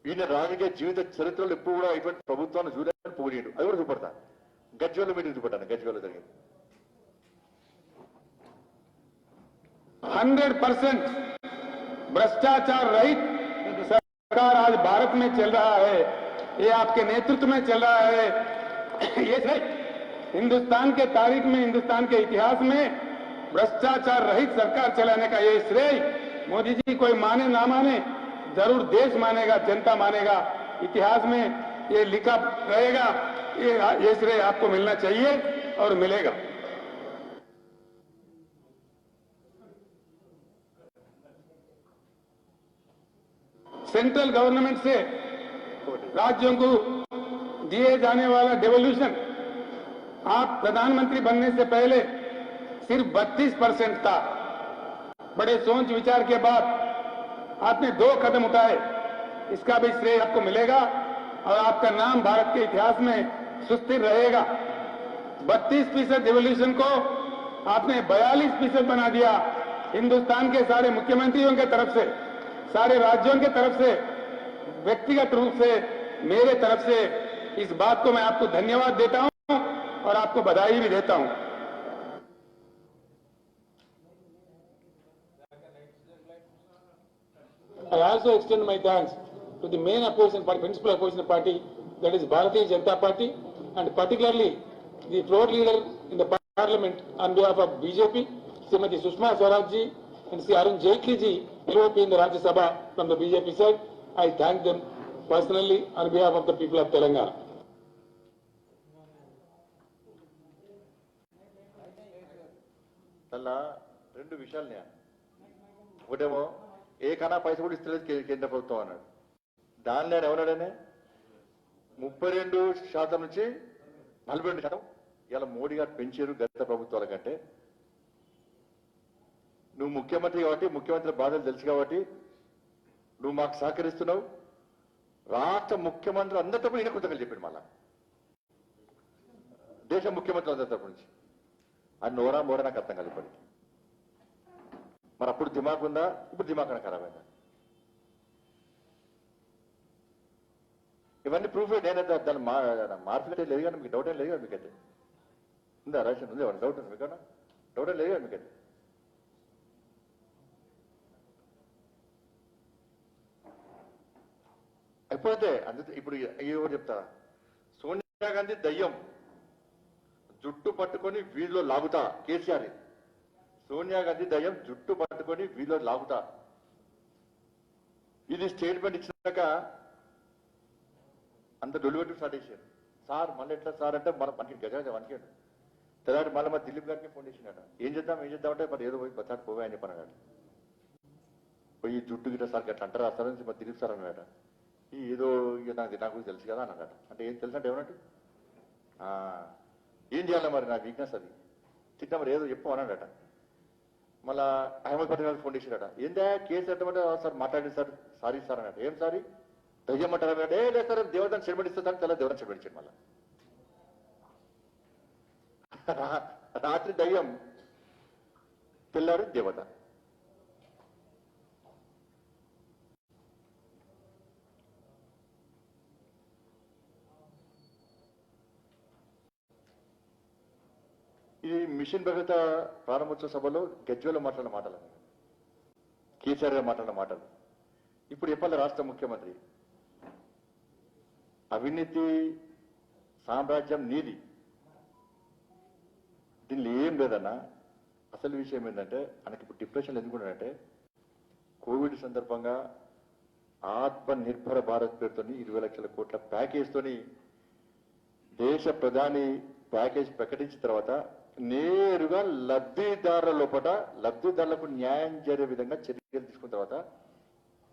ఈయన రాజకీయ జీవిత చరిత్రలో ఎప్పుడు కూడా ఇటువంటి ప్రభుత్వాన్ని చూడాలని పోనీడు. అది కూడా చూపడతా, గజ్వేల్ మీటింగ్ చూపడతాను, గజ్వేల్లో జరిగింది. 100% भ्रष्टाचार रहित सरकार आज भारत में चल रहा है, ये आपके नेतृत्व में चल रहा है। ये सही हिंदुस्तान के तारीख में, हिंदुस्तान के इतिहास में भ्रष्टाचार रहित सरकार चलाने का ये श्रेय मोदी जी कोई माने ना माने, जरूर देश मानेगा, जनता मानेगा, इतिहास में ये लिखा रहेगा। ये श्रेय आपको मिलना चाहिए और मिलेगा। सेंट्रल गवर्नमेंट से राज्यों को दिए जाने वाला डेवोल्यूशन आप प्रधानमंत्री बनने से पहले सिर्फ 32% था। बड़े सोच विचार के बाद आपने 2 कदम उठाए, इसका भी श्रेय आपको मिलेगा और आपका नाम भारत के इतिहास में सुस्थिर रहेगा। 32% डेवोल्यूशन को आपने 42% बना दिया। हिंदुस्तान के सारे मुख्यमंत्रियों के तरफ से, सारे राज्यों के तरफ से, व्यक्तिगत रूप से, मेरे तरफ से इस बात को मैं आपको धन्यवाद देता हूं और आपको बधाई भी देता हूं। I also extend my thanks to the main opposition party, principal opposition party, that is Bharatiya Janata Party, and particularly the floor leader in the parliament on behalf of BJP, Srimati Sushma Swaraj ji and Sri Arun Jaitley ji, LOP in the Rajya Sabha from the BJP side. I thank them personally on behalf of the people of Telangana. అలా 2 విషయాలు ఒకటేమో ఏ కన్నా పైసలు కూడా ఇస్తలేదు కేంద్ర ప్రభుత్వం అన్నాడు. దానిలో ఎవరాడనే 32% నుంచి 42%. ఇలా మోడీ గారు పెంచారు గత ప్రభుత్వాల కంటే. నువ్వు ముఖ్యమంత్రి కాబట్టి, ముఖ్యమంత్రి బాధలు తెలుసు కాబట్టి నువ్వు మాకు సహకరిస్తున్నావు. రాష్ట్ర ముఖ్యమంత్రి అందరి తరపున ఈయన కృతజ్ఞతలు చెప్పాడు. మళ్ళా దేశ ముఖ్యమంత్రి అందరి తరపు నుంచి అది నోరా మోరా నాకు అర్థం కాదు ఇప్పటికి. మరి అప్పుడు దిమాగ్ ఉందా, ఇప్పుడు దిమాగ్ అని ఖరాబ్ అయిందా? ఇవన్నీ ప్రూఫ్. నేనైతే దాన్ని మార్పులు లేదు కానీ మీకు డౌట్ ఏం లేదు కదా మీకైతే? ఉందా రాషన్ ఉంది? డౌట్ ఉంది మీకన్నా? డౌట్ ఏం లేదు కదా మీకైతే? అయిపోతే అందుకే ఇప్పుడు ఎవరు చెప్తా, సోనియా గాంధీ దయ్యం జుట్టు పట్టుకొని వీధిలో లాగుతా కేసీఆర్. సోనియా గాంధీ దయ్యం జుట్టు పట్టుకొని వీధిలో లాగుతా. ఇది స్టేట్మెంట్ ఇచ్చినాక అంత డొలివెట్ స్టార్ట్ చేశారు. సార్ మళ్ళీ ఎట్లా సార్ అంటే మనకి గజ వనికాడు. తెల్లారి మళ్ళీ మా దిలీప్ గారికి ఫోన్ చేసినాడు. ఏం చేద్దాం అంటే మరి ఏదో పోయి బచ్చాడు పోవే అని చెప్పాను. పోయి జుట్టు గిట్ట సార్ అట్లా అంటారా సార్ అని మా దిలీప్ సార్ అన్నాడు. ఏదో ఇక నాకు తెలుసు కదా అన్నాడు. అంటే ఏం తెలుసు అంటే ఏమన్నట్టు ఏం చేయాలి మరి నా వీక్నెస్ అది తిట్టా మరి ఏదో చెప్పు అన్నాడట. మళ్ళా అహ్మద్ పటేల్ గారికి ఫోన్ చేశాడట. ఏందా కేసు ఎట్టమంటే సార్ మాట్లాడింది సార్, సారీ సార్ అన్నట్టు. ఏం సారీ దయ్యం అంటారు? ఏ లేదు సార్ దేవతను చెడబడిస్తాను. తెల్ల దేవతను చెడబడించాడు. మళ్ళా రాత్రి దయ్యం, తెల్లారి దేవత. ఇది మిషన్ భగత ప్రారంభోత్సవ సభలో గజ్వేల్లో మాట్లాడిన మాటలు, కేసీఆర్ గారు మాట్లాడిన మాటలు ఇప్పుడు చెప్పాలి. రాష్ట్ర ముఖ్యమంత్రి అవినీతి సామ్రాజ్యం నీది, దీనిలో ఏం లేదన్నా. అసలు విషయం ఏంటంటే ఆయనకి ఇప్పుడు డిప్రెషన్ ఎందుకుంటాడంటే కోవిడ్ సందర్భంగా ఆత్మ నిర్భర భారత్ పేరుతో 20 లక్షల కోట్ల ప్యాకేజ్తోని దేశ ప్రధాని ప్యాకేజ్ ప్రకటించిన తర్వాత నేరుగా లబ్ధిదారుల లోపల లబ్ధిదారులకు న్యాయం జరిగే విధంగా చర్యలు తీసుకున్న తర్వాత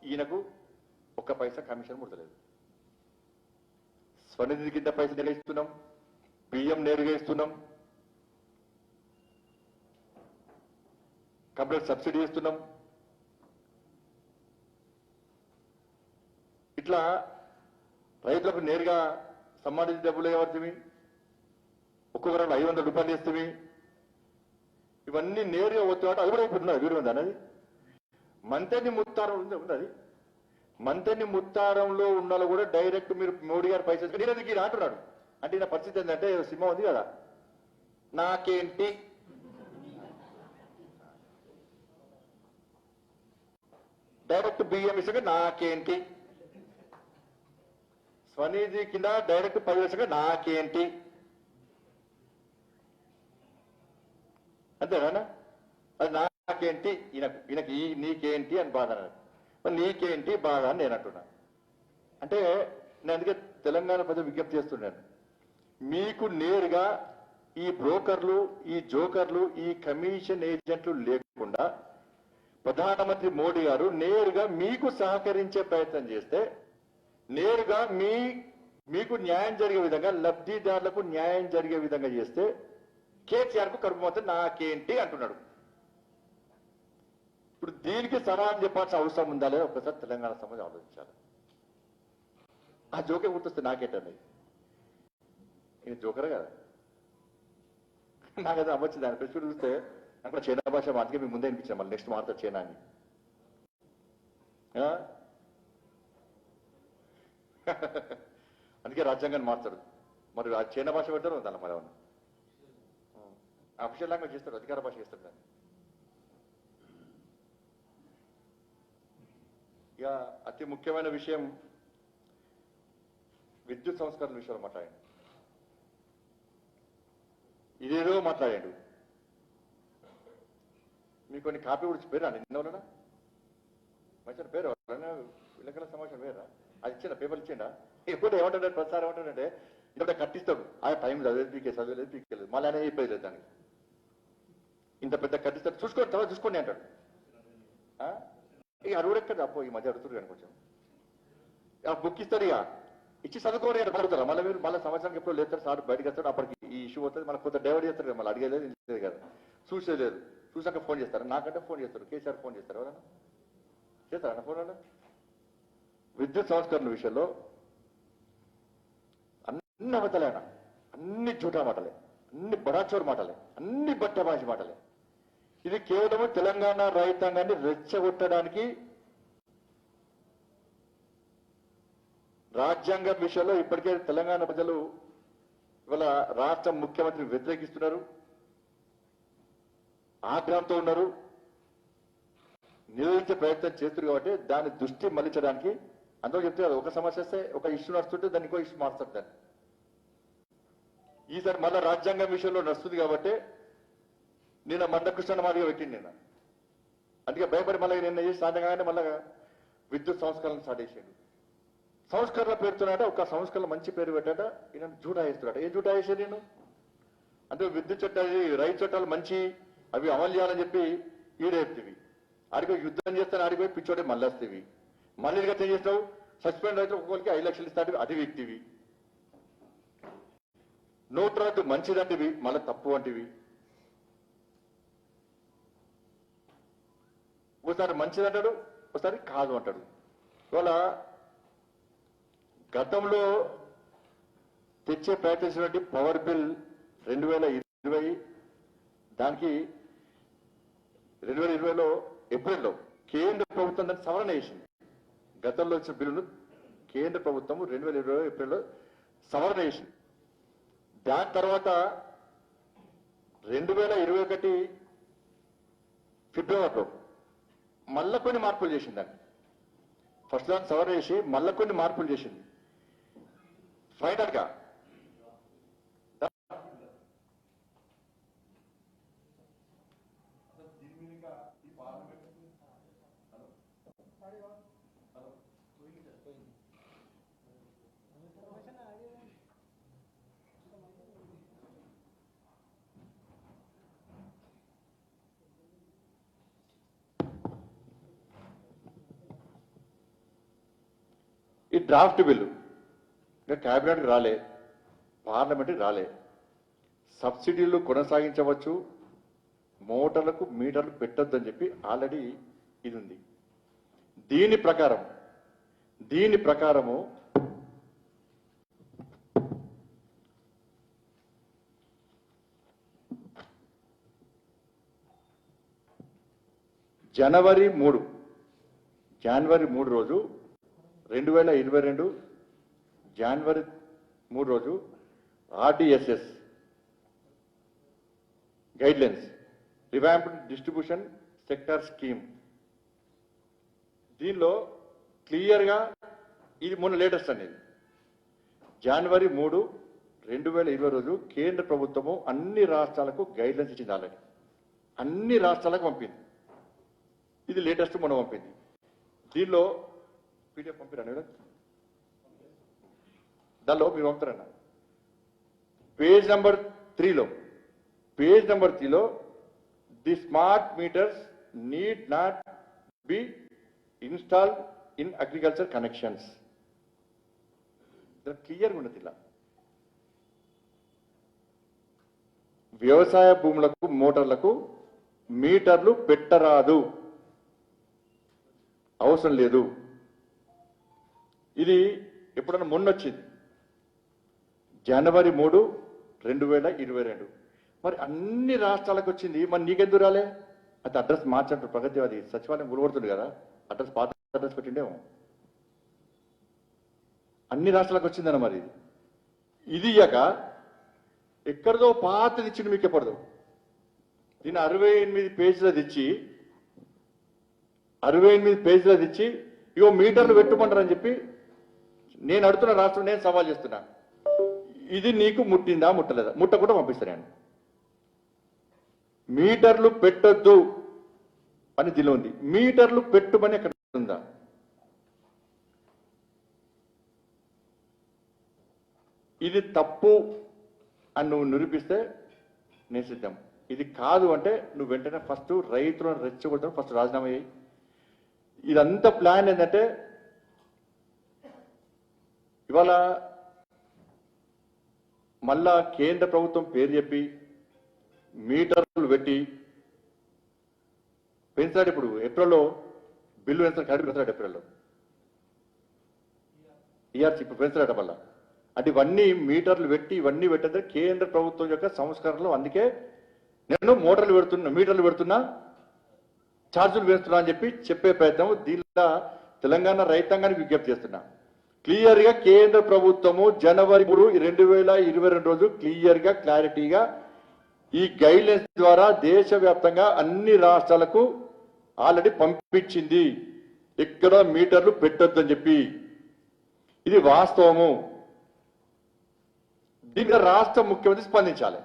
ఈయనకు 1 పైసా కమిషన్ ముడతలేదు. స్వనిధి కింద పైసలు నేరుగా ఇస్తున్నాం, బియ్యం నేరుగా ఇస్తున్నాం, కంప్లీట్ సబ్సిడీ ఇస్తున్నాం. ఇట్లా రైతులకు నేరుగా సంబంధించిన డబ్బులు ఏమవుతుంది, ఒక్కొక్కరు 500 రూపాయలు ఇస్తుంది. ఇవన్నీ నేరుగా వచ్చేవాడు. అది కూడా ఇప్పుడు వీడు ఉంది అన్నది. మంతెన్ని ముత్తారం ఉంది అది. మంతెన్ని ముత్తారంలో ఉన్న కూడా డైరెక్ట్ మీరు మోడీ గారు పైసలు నేను అంటున్నాడు. అంటే నా పరిస్థితి ఏంటంటే సినిమా ఉంది కదా, నాకేంటి డైరెక్ట్ బియ్యం ఇసుక నాకేంటి, స్వనిధి కింద డైరెక్ట్ 10 ఇసుక నాకేంటి, అంతేనా? అది నాకేంటి, ఈయనకి నీకేంటి అని బాధ అన్నది. మరి నీకేంటి బాధ అని నేను అంటున్నా. అంటే నేను అందుకే తెలంగాణ ప్రజలు విజ్ఞప్తి చేస్తున్నాను, మీకు నేరుగా ఈ బ్రోకర్లు, ఈ జోకర్లు, ఈ కమిషన్ ఏజెంట్లు లేకుండా ప్రధానమంత్రి మోడీ గారు నేరుగా మీకు సహకరించే ప్రయత్నం చేస్తే, నేరుగా మీకు న్యాయం జరిగే విధంగా, లబ్ధిదారులకు న్యాయం జరిగే విధంగా చేస్తే కేసీఆర్ కు కడుపు మొత్తం నాకేంటి అంటున్నాడు. ఇప్పుడు దీనికి సమాధానం చెప్పాల్సిన అవసరం ఉందా లేదా ఒకసారి తెలంగాణ సమాజం ఆలోచించాలి. ఆ జోకే గుర్తొస్తే నాకేంటండి, ఈయన జోకరే కదా. నాకు అది అవ్వచ్చు, దాని ప్రశ్న చూస్తే నాకు చైనా భాష అందుకే మీకు ముందే అనిపించాను, మళ్ళీ నెక్స్ట్ మాట్లాడు చైనా అని. అందుకే రాజ్యాంగాన్ని మార్చారు. మరి ఆ చైనా భాష పెడతారు దాన్ని మరి అవును అఫీషియల్ లాంగ్వేజ్ చేస్తారు, అధికార భాష చేస్తారు దాన్ని. ఇక అతి ముఖ్యమైన విషయం విద్యుత్ సంస్కరణ విషయంలో మాట్లాడండి. ఇదేదో మాట్లాడాడు. మీకు కొన్ని కాపీ కూడా పేరా నిన్న మంచి పేరు విలేకరుల సమావేశం పేరా అది ఇచ్చిందా, పేపర్లు ఇచ్చిండా? ఎప్పుడు ఏమంటాడు ప్రతిసారి ఏమంటాడంటే ఇంత కట్టిస్తాడు, ఆ టైం చదివేది పీకేలేదు పీకేలేదు, మళ్ళీ ఆయన అయిపోయేది లేదు దానికి. ఇంత పెద్ద కట్టిస్తాడు, చూసుకోండి తర్వాత చూసుకోండి అంటాడు. ఇక అడుగుడు ఎక్కడ అప్పో ఈ మధ్య అడుగుతారు కానీ కొంచెం బుక్ ఇస్తాడు, ఇక ఇచ్చి చదువుకోని అని పడుతారా మళ్ళీ మీరు మళ్ళీ సంవత్సరానికి ఎప్పుడు లేస్తారు, సార్ బయటకు వస్తాడు, అప్పటికి ఈ ఇష్యూ అవుతుంది, మళ్ళీ కొంత డైవర్ట్ చేస్తారు కదా, మళ్ళీ అడిగేలేదు ఇంటలేదు కదా, చూసేలేదు, చూసాక ఫోన్ చేస్తారు, నాకంటే ఫోన్ చేస్తారు, కేసీఆర్ ఫోన్ చేస్తారు, ఎవరన్నా చేస్తారా ఫోన్ వల్ల? విద్యుత్ సంస్కరణ విషయంలో అన్ని అబద్ధాలేనా, అన్ని జూటా మాటలే, అన్ని బడాచోరు మాటలే, అన్ని బట్టబాజీ మాటలే. ఇది కేవలం తెలంగాణ రైతాంగాన్ని రెచ్చగొట్టడానికి, రాజ్యాంగం విషయంలో ఇప్పటికే తెలంగాణ ప్రజలు ఇవాళ రాష్ట్ర ముఖ్యమంత్రిని వ్యతిరేకిస్తున్నారు, ఆగ్రహంతో ఉన్నారు, నిరోధించే ప్రయత్నం చేస్తున్నారు. కాబట్టి దాని దృష్టి మళ్లించడానికి అందరూ చెప్తే ఒక సమస్య వస్తే ఒక ఇష్యూ నడుస్తుంటే దాన్ని ఇంకో ఇష్యూ మారుస్తారు. దాన్ని ఈసారి మళ్ళా రాజ్యాంగం విషయంలో నడుస్తుంది కాబట్టి నిన్న మందకృష్ణ మాదిగా పెట్టింది నిన్న. అందుకే భయపడి మళ్ళీ నిన్న చేసి సాధంగానే మళ్ళా విద్యుత్ సంస్కరణ స్టార్ట్ చేసాడు. సంస్కరణ పేరుతున్నాట, ఒక సంస్కరణ మంచి పేరు పెట్టాట, ఈయన జూటా వేస్తున్నాడు. ఏ జూటా వేసాడు నేను అంటే విద్యుత్ చట్టాలు, రైతు చట్టాలు మంచి, అవి అమలు చేయాలని చెప్పి ఈడేపుతీవి, ఆడిపోయి యుద్ధం చేస్తాను, ఆడిపోయి పిచ్చోడే మళ్ళీ వస్తేవి, మళ్ళీ ఏం చేస్తావు, సస్పెండ్ రైతులు ఒక్కొక్కరికి 5 లక్షలు ఇస్తాడు, అది వ్యక్తివి, నోట్ రద్దు మంచిదంటివి, మళ్ళీ తప్పు అంటివి, ఒకసారి మంచిదంటాడు, ఒకసారి కాదు అంటాడు. ఇవాళ గతంలో తెచ్చే ప్రయత్నించినటువంటి పవర్ బిల్ 2020, దానికి 2020లో ఏప్రిల్లో కేంద్ర ప్రభుత్వం దాన్ని సవరణ చేసింది. గతంలో వచ్చిన బిల్లును కేంద్ర ప్రభుత్వం 2020 ఏప్రిల్లో సవరణ చేసింది. దాని తర్వాత 2021 ఫిబ్రవరిలో మళ్ళా కొన్ని మార్పులు చేసింది. దాన్ని ఫస్ట్ దాన్ని సవరణ చేసి మళ్ళా కొన్ని మార్పులు చేసింది. ఫైనల్ గా ఈ డ్రాఫ్ట్ బిల్లు ఇంకా క్యాబినెట్కి రాలే, పార్లమెంట్కి రాలే. సబ్సిడీలు కొనసాగించవచ్చు, మోటార్లకు మీటర్లు పెట్టొద్దని చెప్పి ఆల్రెడీ ఇది ఉంది. దీని ప్రకారము జనవరి 3 రోజు 2022 జనవరి 3 రోజు RDSS guidelines, revamped distribution sector scheme, దీనిలో క్లియర్గా ఇది మొన్న లేటెస్ట్ అనేది జనవరి 3, 2020 రోజు కేంద్ర ప్రభుత్వము అన్ని రాష్ట్రాలకు గైడ్లైన్స్ ఇచ్చింది. ఆల్రెడీ అన్ని రాష్ట్రాలకు పంపింది. ఇది లేటెస్ట్ మొన్న పంపింది. దీనిలో పీడిఎఫ్ పంపిరా, దానిలో మీరు పంపుతారన్న పేజ్ నెంబర్ 3లో the smart meters need not be installed in agriculture connections క్లియర్గా ఉన్నది. ఇలా వ్యవసాయ భూములకు మోటార్లకు మీటర్లు పెట్టరాదు, అవసరం లేదు. ఇది ఎప్పుడన్నా మొన్నొచ్చింది జనవరి 3, 2022. మరి అన్ని రాష్ట్రాలకు వచ్చింది, మరి నీకెందుకు రాలే? అది అడ్రస్ మార్చంటారు ప్రగతి, అది సచివాలయం గురపడుతుంది కదా, అడ్రస్ పాత అడ్రస్ పెట్టిండేమో. అన్ని రాష్ట్రాలకు వచ్చిందన్న మరి ఇది ఇయ్యాక ఎక్కడిదో పాతది ఇచ్చింది మీకు ఎప్పటిదో. దీన్ని 68 పేజీలది ఇచ్చి ఇగో మీటర్లు పెట్టుకుంటారని చెప్పి నేను అడుగుతున్న రాష్ట్రం, నేను సవాల్ చేస్తున్నా, ఇది నీకు ముట్టిందా ముట్టలేదా? ముట్టకుండా పంపిస్తాను నేను. మీటర్లు పెట్టొద్దు అని దీనిలో ఉంది, మీటర్లు పెట్టుమని ఎక్కడ ఉందా? ఇది తప్పు అని నువ్వు నిరూపిస్తే నేను సిద్ధం. ఇది కాదు అంటే నువ్వు వెంటనే ఫస్ట్ రైతులను రెచ్చగొడతావు, ఫస్ట్ రాజీనామా చేయి. ఇదంతా ప్లాన్ ఏంటంటే ఇవాళ మళ్ళా కేంద్ర ప్రభుత్వం పేరు చెప్పి మీటర్లు పెట్టి పెంచాడు. ఇప్పుడు ఏప్రిల్లో బిల్లు పెంచాడు, కరెంట్ పెంచాడు ఏప్రిల్లో. ఈఆర్సీ ఇప్పుడు పెంచాడట మళ్ళా. అంటే ఇవన్నీ మీటర్లు పెట్టి ఇవన్నీ పెట్టేది కేంద్ర ప్రభుత్వం యొక్క సంస్కరణలు. అందుకే నేను మీటర్లు పెడుతున్నా, ఛార్జీలు వేస్తున్నా అని చెప్పే ప్రయత్నం. దీనిలో తెలంగాణ రైతాంగానికి విజ్ఞప్తి చేస్తున్నా, క్లియర్ గా కేంద్ర ప్రభుత్వము జనవరి 3, 2022 రోజు క్లియర్ గా క్లారిటీగా ఈ గైడ్లైన్స్ ద్వారా దేశవ్యాప్తంగా అన్ని రాష్ట్రాలకు ఆల్రెడీ పంపించింది, ఎక్కడ మీటర్లు పెట్టొద్దని చెప్పి. ఇది వాస్తవము. దీనిగా రాష్ట్ర ముఖ్యమంత్రి స్పందించాలి.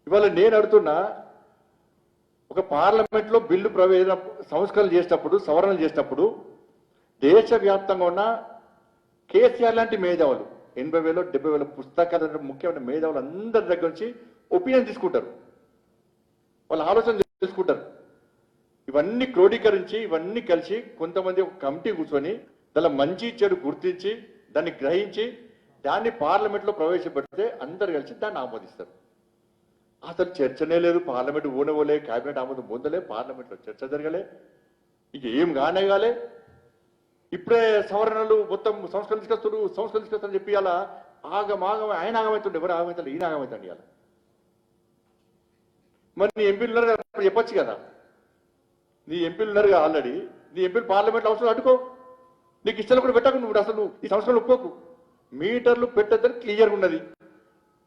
ఇవాళ నేను అడుగుతున్నా, ఒక పార్లమెంట్ లో బిల్లు సంస్కరణలు చేసినప్పుడు, సవరణలు చేసినప్పుడు దేశవ్యాప్తంగా ఉన్న కేసీఆర్ లాంటి మేధావులు 80,000 70,000 పుస్తకాలు ముఖ్యమైన మేధావులు అందరి దగ్గర నుంచి ఒపీనియన్ తీసుకుంటారు, వాళ్ళ ఆలోచన తీసుకుంటారు. ఇవన్నీ క్రోడీకరించి ఇవన్నీ కలిసి కొంతమంది ఒక కమిటీ కూర్చొని దాని మంచి చెడు గుర్తించి దాన్ని గ్రహించి దాన్ని పార్లమెంట్ లో ప్రవేశపెడితే అందరు కలిసి దాన్ని ఆమోదిస్తారు. అసలు చర్చనే లేదు, పార్లమెంట్ ఊనవలే, కేబినెట్ ఆమోదం పొందలే, పార్లమెంట్ లో చర్చ జరగలే, ఇక ఏం కానేగాలే. ఇప్పుడే సవరణలు మొత్తం సంస్కరణ తీసుకొస్తారని చెప్పి అలా ఆగమాగం ఆయన ఆగమవుతుండే, ఎవరు ఆగమవుతాడు, ఈయన ఆగమవుతాడు. ఇవాళ మరి నీ ఎంపీలు ఉన్నారు కదా, చెప్పొచ్చు కదా, నీ ఎంపీలు ఉన్నారు కదా ఆల్రెడీ, నీ ఎంపీలు పార్లమెంట్లో అవసరం అడ్డుకో, నీకు ఇష్టం కూడా పెట్టకు, నువ్వు అసలు ఈ సంవత్సరాలు ఒప్పుకోకు. మీటర్లు పెట్టద్దని క్లియర్గా ఉన్నది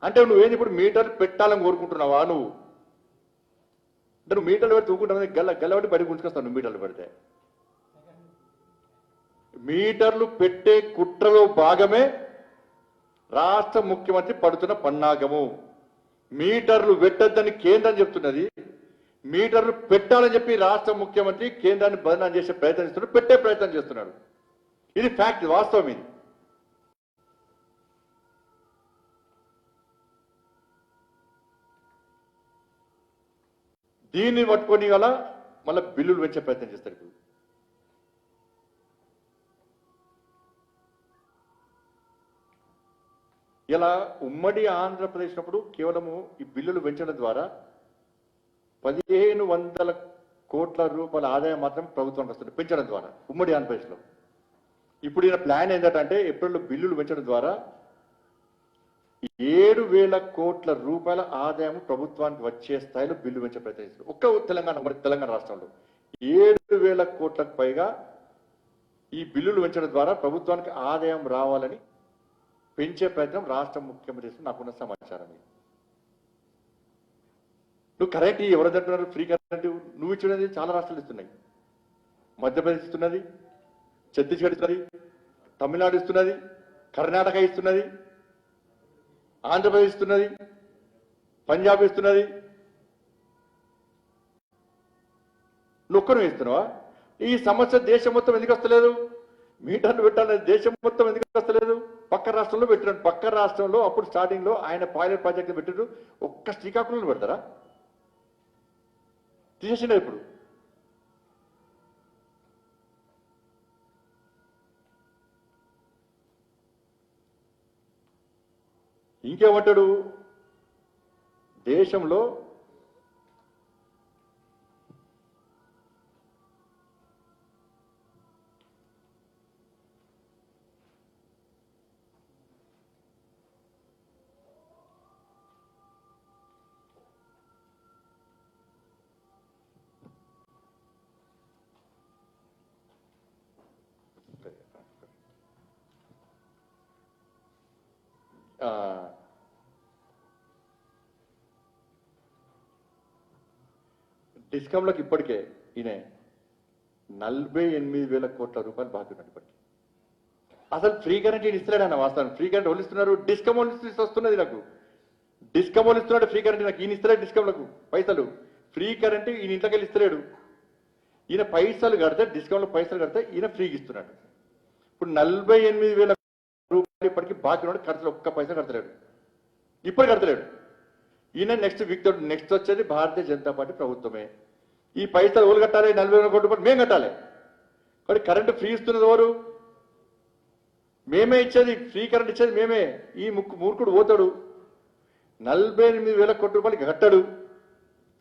అంటే నువ్వేంది ఇప్పుడు మీటర్లు పెట్టాలని కోరుకుంటున్నావా? నువ్వు అంటే నువ్వు మీటర్లు పెడితే ఊరుకుంటున్నా, గల్లబట్టి బయటకు ఉంచుకొస్తావు. నువ్వు మీటర్లు పెడితే మీటర్లు పెట్టే కుట్రలో భాగమే రాష్ట్ర ముఖ్యమంత్రి పడుతున్న పన్నాగము. మీటర్లు పెట్టద్దని కేంద్రం చెప్తున్నది, మీటర్లు పెట్టాలని చెప్పి రాష్ట్ర ముఖ్యమంత్రి కేంద్రాన్ని బదనాం చేసే ప్రయత్నం చేస్తున్నాడు, పెట్టే ప్రయత్నం చేస్తున్నాడు. ఇది ఫ్యాక్ట్, వాస్తవం. ఇది దీన్ని పట్టుకొని గల మళ్ళీ బిల్లులు పెంచే ప్రయత్నం చేస్తారు. ఇప్పుడు ఇలా ఉమ్మడి ఆంధ్రప్రదేశ్ అప్పుడు కేవలము ఈ బిల్లులు పెంచడం ద్వారా 1,500 కోట్ల రూపాయల ఆదాయం మాత్రం ప్రభుత్వానికి వస్తుంది పెంచడం ద్వారా ఉమ్మడి ఆంధ్రప్రదేశ్లో. ఇప్పుడు ఈయన ప్లాన్ ఏంటంటే ఏప్రిల్లో బిల్లులు పెంచడం ద్వారా 7,000 కోట్ల రూపాయల ఆదాయం ప్రభుత్వానికి వచ్చే స్థాయిలో బిల్లు పెంచే ప్రయత్నం చేస్తారు. ఒక్క తెలంగాణ రాష్ట్రంలో 7,000 కోట్లకు పైగా ఈ బిల్లులు పెంచడం ద్వారా ప్రభుత్వానికి ఆదాయం రావాలని పెంచే ప్రయత్నం రాష్ట్ర ముఖ్యమంత్రి చేస్తున్న నాకున్న సమాచారం. నువ్వు కరెంట్ ఎవరు అంటున్నారు? ఫ్రీ కరెంట్ నువ్వు ఇచ్చినది చాలా రాష్ట్రాలు ఇస్తున్నాయి. మధ్యప్రదేశ్ ఇస్తున్నది, ఛత్తీస్గఢ్ ఇస్తున్నది, తమిళనాడు ఇస్తున్నది, కర్ణాటక ఇస్తున్నది, ఆంధ్రప్రదేశ్ ఇస్తున్నది, పంజాబ్ ఇస్తున్నది. నువ్వు ఒక్కరు ఇస్తున్నావా? ఈ సమస్య దేశం మొత్తం ఎందుకు వస్తలేదు? మీటర్లు పెట్టాలని దేశం మొత్తం ఎందుకు వస్తలేదు? పక్క రాష్ట్రంలో పెట్టినాడు. పక్క రాష్ట్రంలో అప్పుడు స్టార్టింగ్ లో ఆయన పైలట్ ప్రాజెక్ట్ పెట్టారు. ఒక్క శ్రీకాకుళంలో పెడతారా? తీసేసిండే ఇప్పుడు. ఇంకేమంటాడు? దేశంలో డిస్కమ్లకు ఇప్పటికే ఈయన 48,000 కోట్ల రూపాయలు బాకీ ఉన్నాడు ఇప్పటికీ. అసలు ఫ్రీ కరెంట్ ఈయన ఇస్తున్నాడు అన్న వాస్తవం. ఫ్రీ కరెంట్ వాళ్ళు ఇస్తున్నారు, డిస్కమ్ వాళ్ళు వస్తున్నది నాకు. డిస్కమ్ వాళ్ళు ఇస్తున్నాడు ఫ్రీ కరెంట్, నాకు ఈయన ఇస్తున్నాడు డిస్కమ్లకు పైసలు. ఫ్రీ కరెంట్ ఈయన ఇంట్లోకి వెళ్ళి ఇస్తున్నాడు. ఈయన పైసలు కడితే, డిస్కమ్లో పైసలు కడితే ఈయన ఫ్రీకి ఇస్తున్నాడు. ఇప్పుడు 48,000 రూపాయలు ఇప్పటికీ బాకీ ఉన్నాడు. ఖర్చులు ఒక్క పైసా కడతలేడు, ఇప్పుడు కడతలేడు. ఈయన నెక్స్ట్ వచ్చేది భారతీయ జనతా పార్టీ ప్రభుత్వమే. ఈ పైసలు ఎవరు కట్టాలి? 40,000 కోట్ల రూపాయలు మేము కట్టాలి. కానీ కరెంటు ఫ్రీ ఇస్తున్నది ఎవరు? మేమే ఇచ్చేది, ఫ్రీ కరెంట్ ఇచ్చేది మేమే. ఈ మూర్ఖుడు పోతాడు 48,000 కోట్ల రూపాయలు కట్టాడు,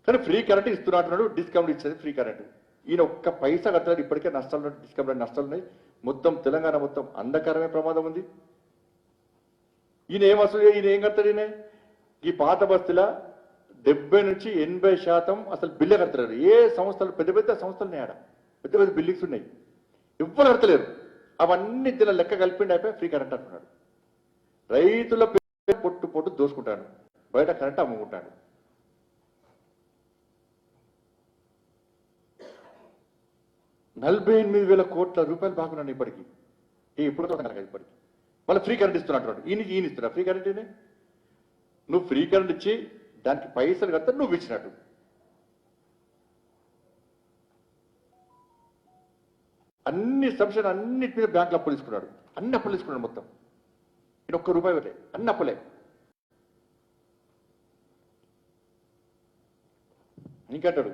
కానీ ఫ్రీ కరెంట్ ఇస్తున్నట్టున్నాడు. డిస్కౌంట్ ఇచ్చేది ఫ్రీ కరెంట్. ఈయన ఒక్క పైసా కట్టాడు. ఇప్పటికే నష్టాలు ఉన్నాయి, డిస్కౌంట్ నష్టాలు ఉన్నాయి. మొత్తం తెలంగాణ మొత్తం అంధకారమే ప్రమాదం ఉంది. ఈయన ఏం అసలు ఈయన ఏం కడతాడు? ఈయన ఈ పాత బస్తీల 70 నుంచి 80% అసలు బిల్లే కడతలేరు. ఏ సంస్థలు, పెద్ద పెద్ద సంస్థలు ఆడ పెద్ద పెద్ద బిల్డింగ్స్ ఉన్నాయి, ఎవ్వరు కడతలేరు. అవన్నీ దీని లెక్క కలిపిండి అయిపోయి ఫ్రీ కరెంట్ అంటున్నాడు. రైతుల పొట్టు పొట్టు దోసుకుంటాడు, బయట కరెంట్ అమ్ముకుంటాడు. ₹48,000 కోట్ల రూపాయలు బాగున్నాను ఇప్పటికీ. ఇప్పుడు ఇప్పటికి మళ్ళీ ఫ్రీ కరెంట్ ఇస్తున్నట్టు ఈయన ఇస్తున్నా ఫ్రీ కరెంట్. నువ్వు ఫ్రీ కరెంట్ ఇచ్చి దానికి పైసలు కడితే నువ్వు ఇచ్చినట్టు. అన్ని సబ్సిడీ అన్నిటి మీద బ్యాంకులు అప్పులు తీసుకున్నాడు. అన్ని అప్పులు తీసుకున్నాడు మొత్తం. ఈయన ఒక్క రూపాయి పెట్టే, అన్ని అప్పులే. ఇంకంటాడు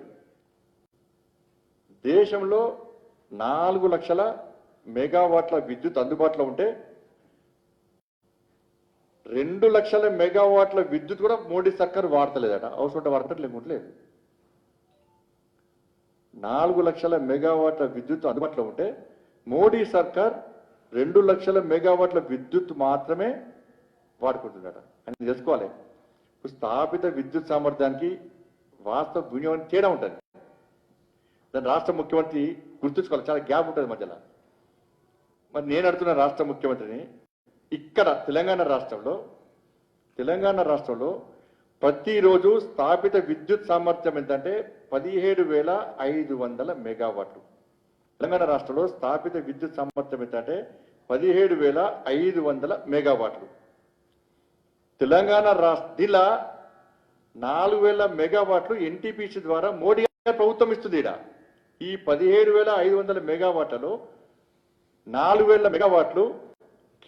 దేశంలో 4 లక్షల మెగావాట్ల విద్యుత్ అందుబాటులో ఉంటే 2 లక్షల మెగావాట్ల విద్యుత్ కూడా మోడీ సర్కార్ వాడతలేదట. అవసరం వాడటం లేకుంటలేదు. 4 లక్షల మెగావాట్ల విద్యుత్ అందుబాటులో ఉంటే మోడీ సర్కార్ 2 లక్షల మెగావాట్ల విద్యుత్ మాత్రమే వాడుకుంటుందట. అని తెలుసుకోవాలి. స్థాపిత విద్యుత్ సామర్థ్యానికి వాస్తవ వినియోగం తేడా ఉంటుంది. దాని రాష్ట్ర ముఖ్యమంత్రి గుర్తుంచుకోవాలి, చాలా గ్యాప్ ఉంటుంది మధ్యలో. మరి నేను అడుగుతున్న రాష్ట్ర ముఖ్యమంత్రిని, ఇక్కడ తెలంగాణ రాష్ట్రంలో ప్రతిరోజు స్థాపిత విద్యుత్ సామర్థ్యం ఎంతంటే 17,500 మెగావాట్లు. తెలంగాణ రాష్ట్రంలో స్థాపిత విద్యుత్ సామర్థ్యం ఎంతంటే 17,500 మెగావాట్లు. తెలంగాణ రాష్ట్ర 4,000 మెగావాట్లు ఎన్టీపీసీ ద్వారా మోడీ ప్రభుత్వం ఇస్తుంది. ఈ 17,500 మెగావాట్లలో 4,000 మెగావాట్లు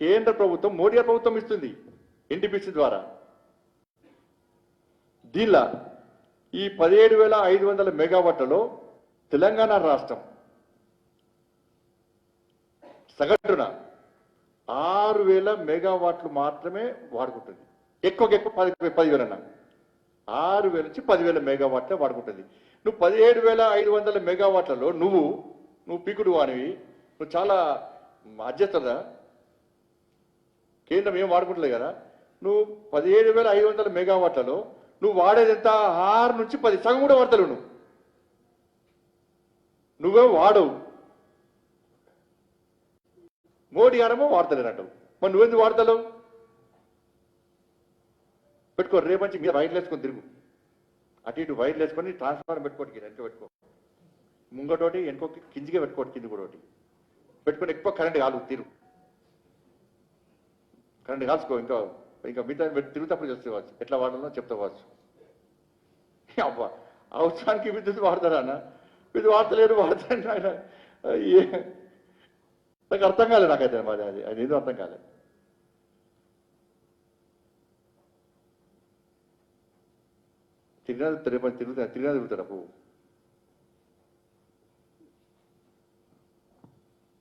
కేంద్ర ప్రభుత్వం, మోడీ ప్రభుత్వం ఇస్తుంది ఎన్టీపీసీ ద్వారా. దీనిలో ఈ 17,500 మెగావాట్లలో తెలంగాణ రాష్ట్రం సగటున 6,000 మెగావాట్లు మాత్రమే వాడుకుంటుంది. ఎక్కువ 10,000 అన్నా, 6,000 నుంచి 10,000 మెగావాట్లే వాడుకుంటుంది. నువ్వు 17,500 మెగావాట్లలో నువ్వు పీకుడు వానివి, నువ్వు చాలా అడ్జస్టదా? కేంద్రం ఏం వాడుకుంటలేదు కదా. నువ్వు 17,500 మెగావాట్లలో నువ్వు వాడేది ఎంత? 6 నుంచి 10, సగం కూడా వాడతలేవు. నువ్వే వాడవు, మోడీ గారేమో వాడతలేనట్టు. మరి నువ్వెందుకు వాడతలేవు? పెట్టుకో, రేపంచి మీద వైర్లు వేసుకొని తిరుగు, అటు ఇటు వైర్లు వేసుకొని ట్రాన్స్ఫార్మర్ పెట్టుకోటి, వెనక పెట్టుకో, ముంగటోటి వెనుకోటి, కిందిగా పెట్టుకోటి, కింది కూడా ఒకటి పెట్టుకొని ఎక్కువ కరెంట్ కాలు తిరుగు, కరెంట్ కాల్చుకో. ఇంకా మిగతా తిరుగుతప్పుడు చేస్తేవచ్చు, ఎట్లా వాడాలో చెప్తావచ్చు. అబ్బా, అవసరానికి విద్యుత్ వాడతారా అన్న? విద్యుత్ వాడతలేడు, వాడతాడు ఆయన. నాకు అర్థం కాలేదు, నాకైతే మరి అది ఏదో అర్థం కాలేదు. తిరుగుతారా పువ్వు.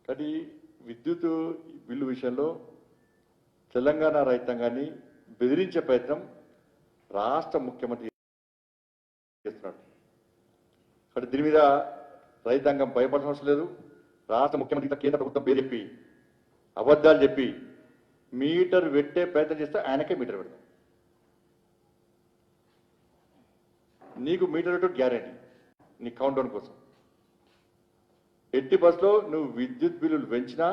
కానీ విద్యుత్ బిల్లు విషయంలో తెలంగాణ రైతాంగాన్ని బెదిరించే ప్రయత్నం రాష్ట్ర ముఖ్యమంత్రి చేస్తున్నాడు. కాబట్టి దీని మీద రైతాంగం భయపడాల్సిన అవసరం లేదు. రాష్ట్ర ముఖ్యమంత్రి కేంద్ర ప్రభుత్వం పేరు చెప్పి అబద్ధాలు చెప్పి మీటర్ పెట్టే ప్రయత్నం చేస్తే ఆయనకే మీటర్ పెడతాం. నీకు మీటర్ పెట్టు గ్యారంటీ నీ కౌంట్ డౌన్ కోసం. ఎట్టి బస్సులో నువ్వు విద్యుత్ బిల్లులు పెంచినా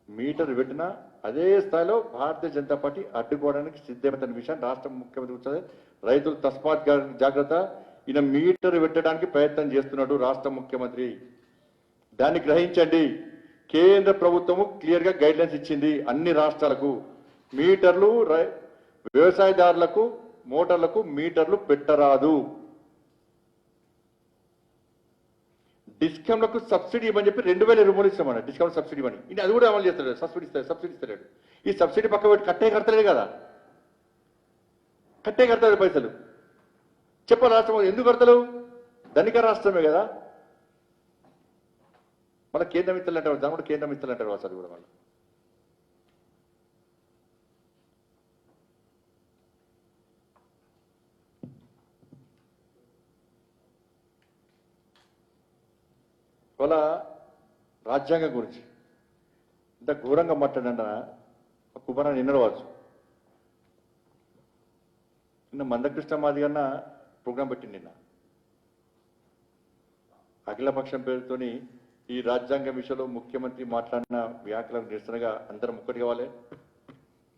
మీటర్ పెట్టినా అదే స్థాయిలో భారతీయ జనతా పార్టీ అడ్డుకోవడానికి సిద్ధమైన విషయాన్ని రాష్ట్ర ముఖ్యమంత్రి వచ్చే రైతులు తస్మాత్ జాగ్రత్త. ఈయన మీటర్ పెట్టడానికి ప్రయత్నం చేస్తున్నాడు రాష్ట్ర ముఖ్యమంత్రి. దాన్ని గ్రహించండి. కేంద్ర ప్రభుత్వము క్లియర్ గా గైడ్ లైన్స్ ఇచ్చింది అన్ని రాష్ట్రాలకు. మీటర్లు వ్యవసాయదారులకు మోటార్లకు మీటర్లు పెట్టరాదు. డిస్కమ్లకు సబ్సిడీ ఇవ్వని చెప్పి 2000 రూపాయలు ఇస్తామన్నా డిస్కౌంట్ సబ్సిడీ ఇవ్వని. ఇది అది కూడా అమలు చేస్తాడు. సబ్సిడీ ఇస్తాడు. ఈ సబ్సిడీ పక్క పెట్టి కట్టే కడతలేదు కదా, కట్టే కడతాడు పైసలు. చెప్పాలి రాష్ట్రం ఎందుకు కడతలేవు? ధనిక రాష్ట్రమే కదా. మళ్ళీ కేంద్రం ఇత్తలు అంటారు, దాని కూడా కేంద్రం ఇత్తలు అంటారు అసలు కూడా మళ్ళీ. వాళ్ళ రాజ్యాంగం గురించి ఇంత ఘోరంగా మాట్లాడిన కుమారాన్ని నిన్నడవచ్చు. నిన్న మందకృష్ణ మాది అన్న ప్రోగ్రాం పెట్టింది. నిన్న అఖిలపక్షం పేరుతోని ఈ రాజ్యాంగం విషయంలో ముఖ్యమంత్రి మాట్లాడిన వ్యాఖ్యలకు నిరసనగా అందరం ఒక్కటి కావాలి,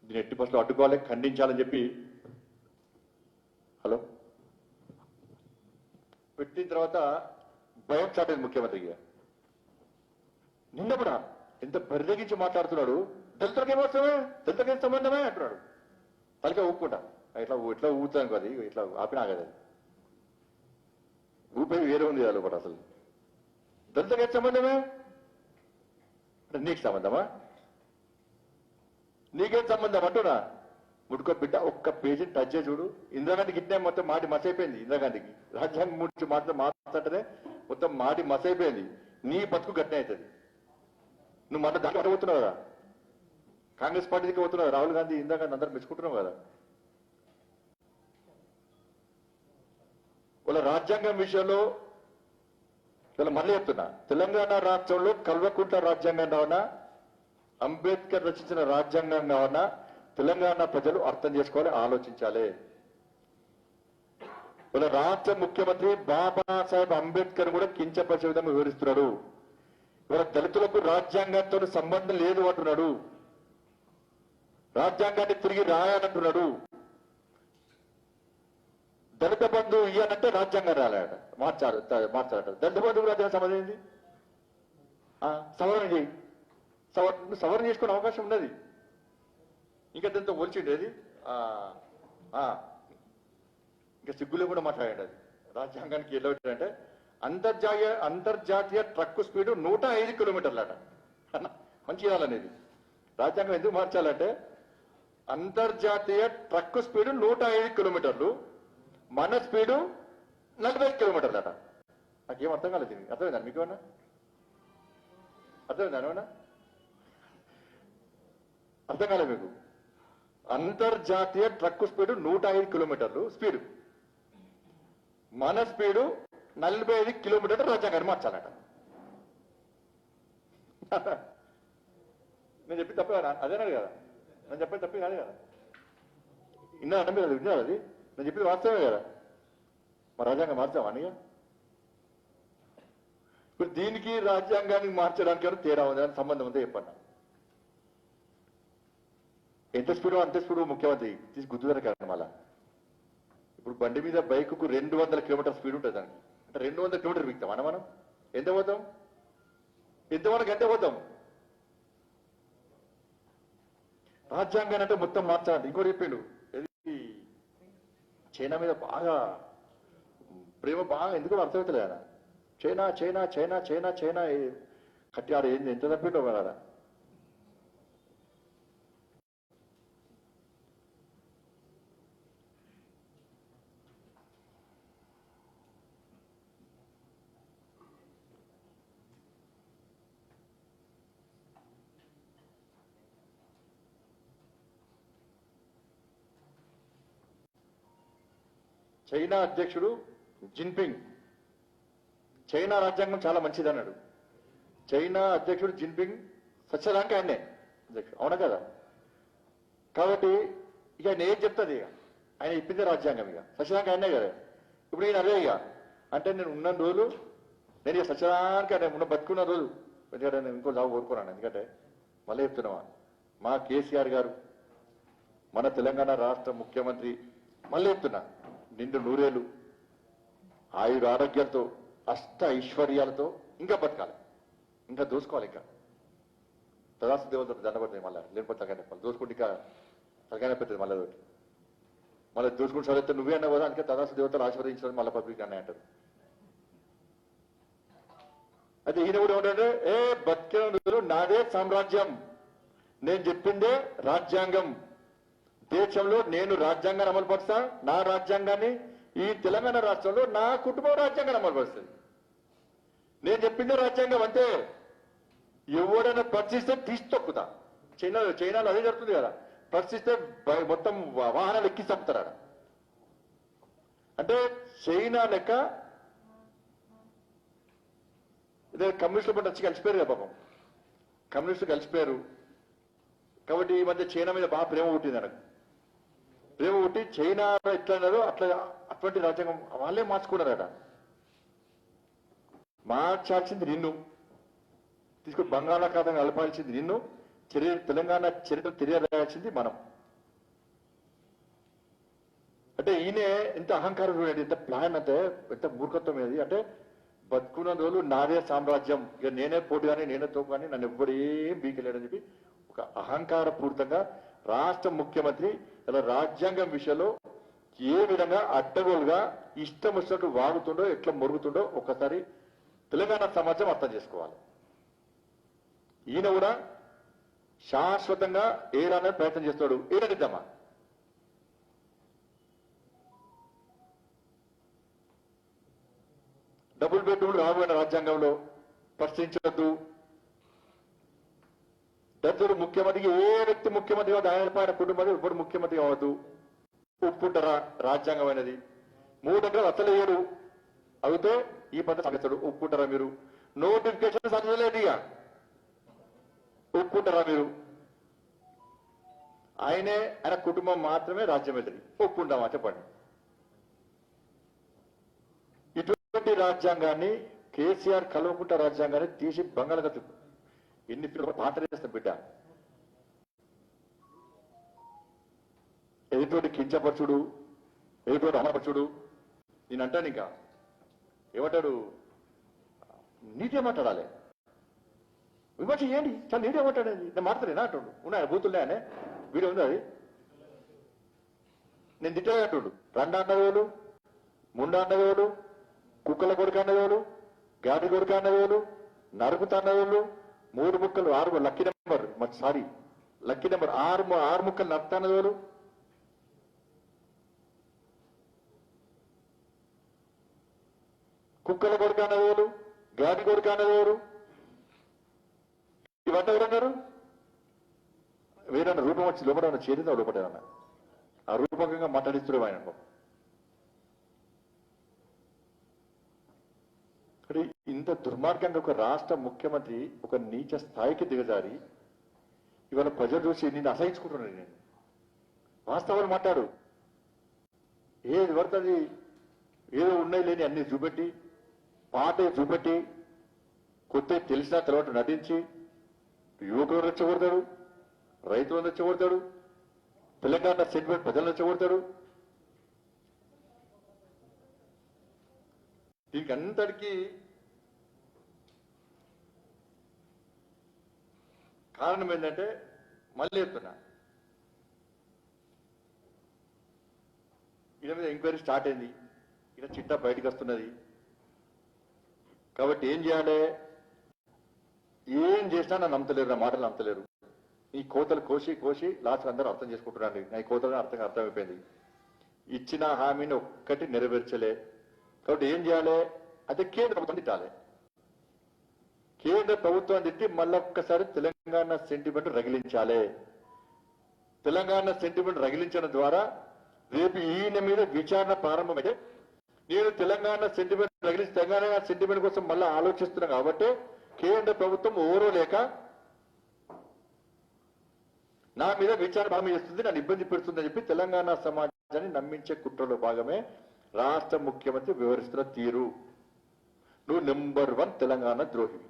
దీన్ని ఎట్టి బస్సులో అడ్డుకోవాలి, ఖండించాలని చెప్పి హలో పెట్టిన తర్వాత భయం చాటేది ముఖ్యమంత్రికి. నిన్న కూడా ఎంత బరిదగించి మాట్లాడుతున్నాడు. దళితులకి ఏమొస్తామే, దళితులకి ఏం సంబంధమే అంటున్నాడు. తలకే ఊపుకుంటా ఇట్లా ఊపుతాను కదా, ఇట్లా ఆపినా కదా, ఊపేది వేరే ఉంది కదా లోపల. అసలు దళితులకి ఏం సంబంధమే అంటే నీకు సంబంధమా, నీకేం సంబంధం అంటున్నా. ముడుకో బిడ్డ ఒక్క పేజీ టచ్ చేసి చూడు. ఇందిరాగాంధీకి ఇట్నే మొత్తం మాటి మసైపోయింది. ఇందిరాగాంధీకి రాజ్యాంగం గురించి మాట్లాడితే మొత్తం మాటి మసైపోయింది. నీ బతుకు గట్టిన అవుతుంది. నువ్వు మన దాంట్లో అడగవుతున్నావు కదా, కాంగ్రెస్ పార్టీకి పోతున్నావు. రాహుల్ గాంధీ ఇందిరాగాంధీ అందరూ మెచ్చుకుంటున్నావు కదా. వాళ్ళ రాజ్యాంగం విషయంలో ఇలా మళ్ళీ చెప్తున్నా, తెలంగాణ రాష్ట్రంలో కల్వకుంట్ల రాజ్యాంగం కావనా, అంబేద్కర్ రచించిన రాజ్యాంగం కావనా తెలంగాణ ప్రజలు అర్థం చేసుకోవాలి, ఆలోచించాలి. వాళ్ళ రాష్ట్ర ముఖ్యమంత్రి బాబాసాహెబ్ అంబేద్కర్ కూడా కించపరిచే విధంగా వివరిస్తున్నాడు. ఇవాళ దళితులకు రాజ్యాంగంతో సంబంధం లేదు అంటున్నాడు. రాజ్యాంగాన్ని తిరిగి రాయాలంటున్నాడు. దళిత బంధు ఇయ్యాలంటే రాజ్యాంగం రాయాలట, మార్చాలట. దళిత బంధువు రాజ్యాంగం సంబంధం ఏంటి? సవరణ చేయి, సవరణ చేసుకునే అవకాశం ఉన్నది. ఇంకా దాంతో పోల్చిండేది ఇంకా సిగ్గులో కూడా మాట్లాడండి. అది రాజ్యాంగానికి ఎలా అంటే అంతర్జాతీయ ట్రక్ స్పీడ్ 105 కిలోమీటర్లట. మంచి ఇవ్వాలనేది రాజ్యాంగం ఎందుకు మార్చాలంటే అంతర్జాతీయ ట్రక్ స్పీడ్ 105 కిలోమీటర్లు, మన స్పీడు 45 కిలోమీటర్లట. నాకేం అర్థం కాలేదు. అర్థమైందా మీకు? ఏమన్నా అర్థమైందా? ఏమన్నా అర్థం కాలేదు మీకు? అంతర్జాతీయ ట్రక్ స్పీడ్ 105 కిలోమీటర్లు స్పీడు, మన స్పీడు 45 కిలోమీటర్లు రాజ్యాంగాన్ని మార్చాలట. నేను చెప్పి తప్ప అదేనాడు కదా, నేను చెప్పేది తప్పి కాదు కదా. విన్నారంటే మీరు అది విన్నారు, అది నేను చెప్పింది వాస్తవమే కదా. మా రాజ్యాంగం మార్చామా అని? ఇప్పుడు దీనికి రాజ్యాంగానికి మార్చడానికి ఏమైనా తేడా ఉంది, అని సంబంధం ఉందో చెప్పన్నా. ఎంత స్పీడు అంతే స్పీడు ముఖ్యమంత్రి తీసి గుర్తుదర కారణం. మళ్ళా ఇప్పుడు బండి మీద బైక్కు 200 కిలోమీటర్ స్పీడ్ ఉంటుంది దానికి. అంటే 200 కిలోమీటర్ విక్తాం మనం ఎంత పోతాం? ఎంతవరకు ఎంత పోతాం? రాజ్యాంగాన్ని అంటే మొత్తం మార్చాలి. ఇంకోటి చెప్పిండు, చైనా మీద బాగా ప్రేమ బాగా ఎందుకు అర్థమవుతలేదు ఆయన. China China China China China కట్టి ఆడ ఏంది ఎంత తప్పిండో మరి ఆడ. చైనా అధ్యక్షుడు జిన్పింగ్ చైనా రాజ్యాంగం చాలా మంచిది అన్నాడు. చైనా అధ్యక్షుడు జిన్పింగ్ సత్యదానికి ఆయనే అధ్యక్షుడు, అవునా కదా? కాబట్టి ఇక ఆయన ఏం చెప్తుంది, ఇక ఆయన ఇప్పిందే రాజ్యాంగం, ఇక సత్యదానికి ఆయనే కదా. ఇప్పుడు ఈయన అదే ఇక అంటే నేను ఉన్న రోజులు నేను ఇక సత్యదానికి ఆయన ఉన్న బతుకున్న రోజు, ఎందుకంటే నేను ఇంకో జాబ్ కోరుకున్నాను. ఎందుకంటే మళ్ళీ చెప్తున్నావా, మా కేసీఆర్ గారు మన తెలంగాణ రాష్ట్ర ముఖ్యమంత్రి మళ్ళీ చెప్తున్నా, నిండు నూరేళ్ళు ఆయుర ఆరోగ్యంతో అష్ట ఐశ్వర్యాలతో ఇంకా బతకాలి, ఇంకా దోసుకోవాలి, ఇంకా తదాసు దేవతలు దండపడుతుంది. మళ్ళీ లేనిపోతే తలకాయ మళ్ళీ దోసుకుంటే ఇంకా తలకాయ పెడుతుంది. మళ్ళీ దోసుకుంటే సరే నువ్వే అన్నావు కదా, అందుకే తదాసు దేవతలు ఆశీర్వదించడం మళ్ళీ పబ్లిక్ అన్నాయి అంటారు. అయితే ఈయన కూడా ఏమంటే బతికిన రోజులు నాదే సామ్రాజ్యం, నేను చెప్పిందే రాజ్యాంగం, దేశంలో నేను రాజ్యాంగాన్ని అమలుపరుస్తా, నా రాజ్యాంగాన్ని ఈ తెలంగాణ రాష్ట్రంలో నా కుటుంబం రాజ్యాంగాన్ని అమలుపరుస్తుంది. నేను చెప్పిందే రాజ్యాంగం అంతే, ఎవడైనా ప్రశ్నిస్తే తీసి తొక్కుతా. చైనాలో అదే జరుగుతుంది కదా, ప్రశ్నిస్తే మొత్తం వాహనాలు ఎక్కి చంపుతారు. అంటే చైనా లెక్క ఇదే కమ్యూనిస్టుల పట్ల వచ్చి కలిసిపోయారు కదా పాపం, కమ్యూనిస్టులు కలిసిపోయారు. కాబట్టి ఈ మధ్య చైనా మీద బాగా ప్రేమ పుట్టింది నాకు. ప్రేమ పుట్టి చైనా ఎట్లా అన్నారో అట్లా అటువంటి రాజ్యాంగం వాళ్ళే మార్చుకున్నారట. మార్చాల్సింది నిన్ను, తీసుకుని బంగాళాఖాతం కలపాల్సింది నిన్ను, తెలంగాణ చరిత్ర తెలియరాయాల్సింది మనం. అంటే ఈయన ఎంత అహంకారం చూడండి, ఎంత ప్లాన్, అంటే ఎంత మూర్ఖత్వం ఏది. అంటే బతుకున్న రోజులు నాదే సామ్రాజ్యం, ఇక నేనే పోటీ కానీ నేనే తోపు కానీ నన్ను ఎవ్వడేం బీకలేడని చెప్పి ఒక అహంకారపూరితంగా రాష్ట్ర ముఖ్యమంత్రి ఇలా రాజ్యాంగం విషయంలో ఏ విధంగా అడ్డగోలుగా ఇష్టం వచ్చినట్టు వాగుతుండో, ఎట్లా మొరుగుతుండో ఒక్కసారి తెలంగాణ సమాజం అర్థం చేసుకోవాలి. ఈయన కూడా శాశ్వతంగా ఏడాలని ప్రయత్నం చేస్తాడు. ఏడాదిద్దామా, డబుల్ బెడ్రూమ్ రాబోయిన రాజ్యాంగంలో ప్రశ్నించవద్దు. దళితుడు ముఖ్యమంత్రికి ఏ వ్యక్తి ముఖ్యమంత్రి కావద్దు, ఆయన కుటుంబం ఇప్పుడు ముఖ్యమంత్రి కావద్దు. ఒప్పుకుంటారా రాజ్యాంగం అనేది? 3 ఎకరాలు అసలు వేయడు, అయితే ఈ పద్ధతి సాగిస్తాడు. ఒప్పుకుంటారా మీరు? నోటిఫికేషన్ చదవలేదు, ఇక ఒప్పుకుంటారా మీరు? ఆయనే ఆయన కుటుంబం మాత్రమే రాజ్యం వెళ్తుంది, ఒప్పుకుంటామా చెప్పండి? ఇటువంటి రాజ్యాంగాన్ని కేసీఆర్ కల్వకుంట్ల రాజ్యాంగాన్ని తీసి బంగాళాఖాతం ఎన్ని పాత్ర చేస్తాం బిడ్డ. ఎదుటి కించపరచుడు, ఎదుటి అమరపరచుడు. నేను అంటాను ఇంకా ఏమంటాడు, నీటే మాట్లాడాలి, విమర్శ చేయండి, చాలా నీటే మాట్లాడేది. నేను మాట్లాడేనా అంటుండు, ఉన్నాయా బూతులున్నాయనే వీడియో ఉంది అది. నేను తిట్టే అంటుండు, రండ అన్నవేలు, ముండ అన్నవేలు, కుక్కల కొడుకు అన్నవేలు, గాడి కొడుకు అన్నవేలు, నరుకుతా అన్నవేలు, 3 ముక్కలు 6 lucky number, sorry lucky number 6 ముక్కలు నరుకుతా అన్నవేలు, కుక్కల కొడుకు అన్నవేలు, గాడి కొడుకు అన్నవేరు, ఇవన్నీ ఎవరన్నారు? వేరన్నా రూపం వచ్చి లోపల చేరిందా లోపడేమన్నా ఆ రూపకంగా మాట్లాడిస్తున్నాడు ఆయన. ఇంత దుర్మార్గంగా ఒక రాష్ట్ర ముఖ్యమంత్రి ఒక నీచ స్థాయికి దిగజారి ఇవాళ ప్రజలు చూసి నిన్ను అసహించుకుంటున్నాను. నేను వాస్తవాలు మాట్లాడు, ఏది పడుతుంది ఏదో ఉన్నాయి లేని అన్ని చూపెట్టి, పాత చూపెట్టి, కొత్త తెలిసినా తర్వాత నటించి యువకులను రెచ్చగొడతాడు, రైతులను రెచ్చగొడతాడు, తెలంగాణ సెంటిమెంట్ ప్రజలను రెచ్చగొడతాడు. దీనికి అంతటికీ కారణం ఏంటంటే మళ్ళీ చెప్తున్నా, ఈయన మీద ఎంక్వైరీ స్టార్ట్ అయింది, ఈయన చిట్టా బయటకు వస్తున్నది. కాబట్టి ఏం చేయాలి? ఏం చేసినా నన్ను నమ్మతలేరు, నా మాటలు నమ్మతలేరు. ఈ కోతలు కోసి కోసి లాస్ట్ అందరూ అర్థం చేసుకుంటున్నాను. నా ఈ కోతలు అర్థమైపోయింది. ఇచ్చిన హామీని ఒక్కటి నెరవేర్చలే. కాబట్టి ఏం చేయాలి? అయితే కేంద్ర ప్రభుత్వం తిట్టాలి. కేంద్ర ప్రభుత్వం తిట్టి మళ్ళొక్కసారి తెలంగాణ సెంటిమెంట్ రగిలించాలి. తెలంగాణ సెంటిమెంట్ రగిలించడం ద్వారా రేపు ఈయన మీద విచారణ ప్రారంభమైతే నేను తెలంగాణ సెంటిమెంట్ రగిలించి తెలంగాణ సెంటిమెంట్ కోసం మళ్ళీ ఆలోచిస్తున్నాను కాబట్టి కేంద్ర ప్రభుత్వం ఓరో లేక నా మీద విచారణ ప్రారంభం చేస్తుంది, నన్ను ఇబ్బంది పెడుతుందని చెప్పి తెలంగాణ సమాజాన్ని నమ్మించే కుట్రలో భాగమే రాష్ట్ర ముఖ్యమంత్రి వివరిస్తున్న తీరు. నువ్వు నెంబర్ 1 తెలంగాణ ద్రోహివి.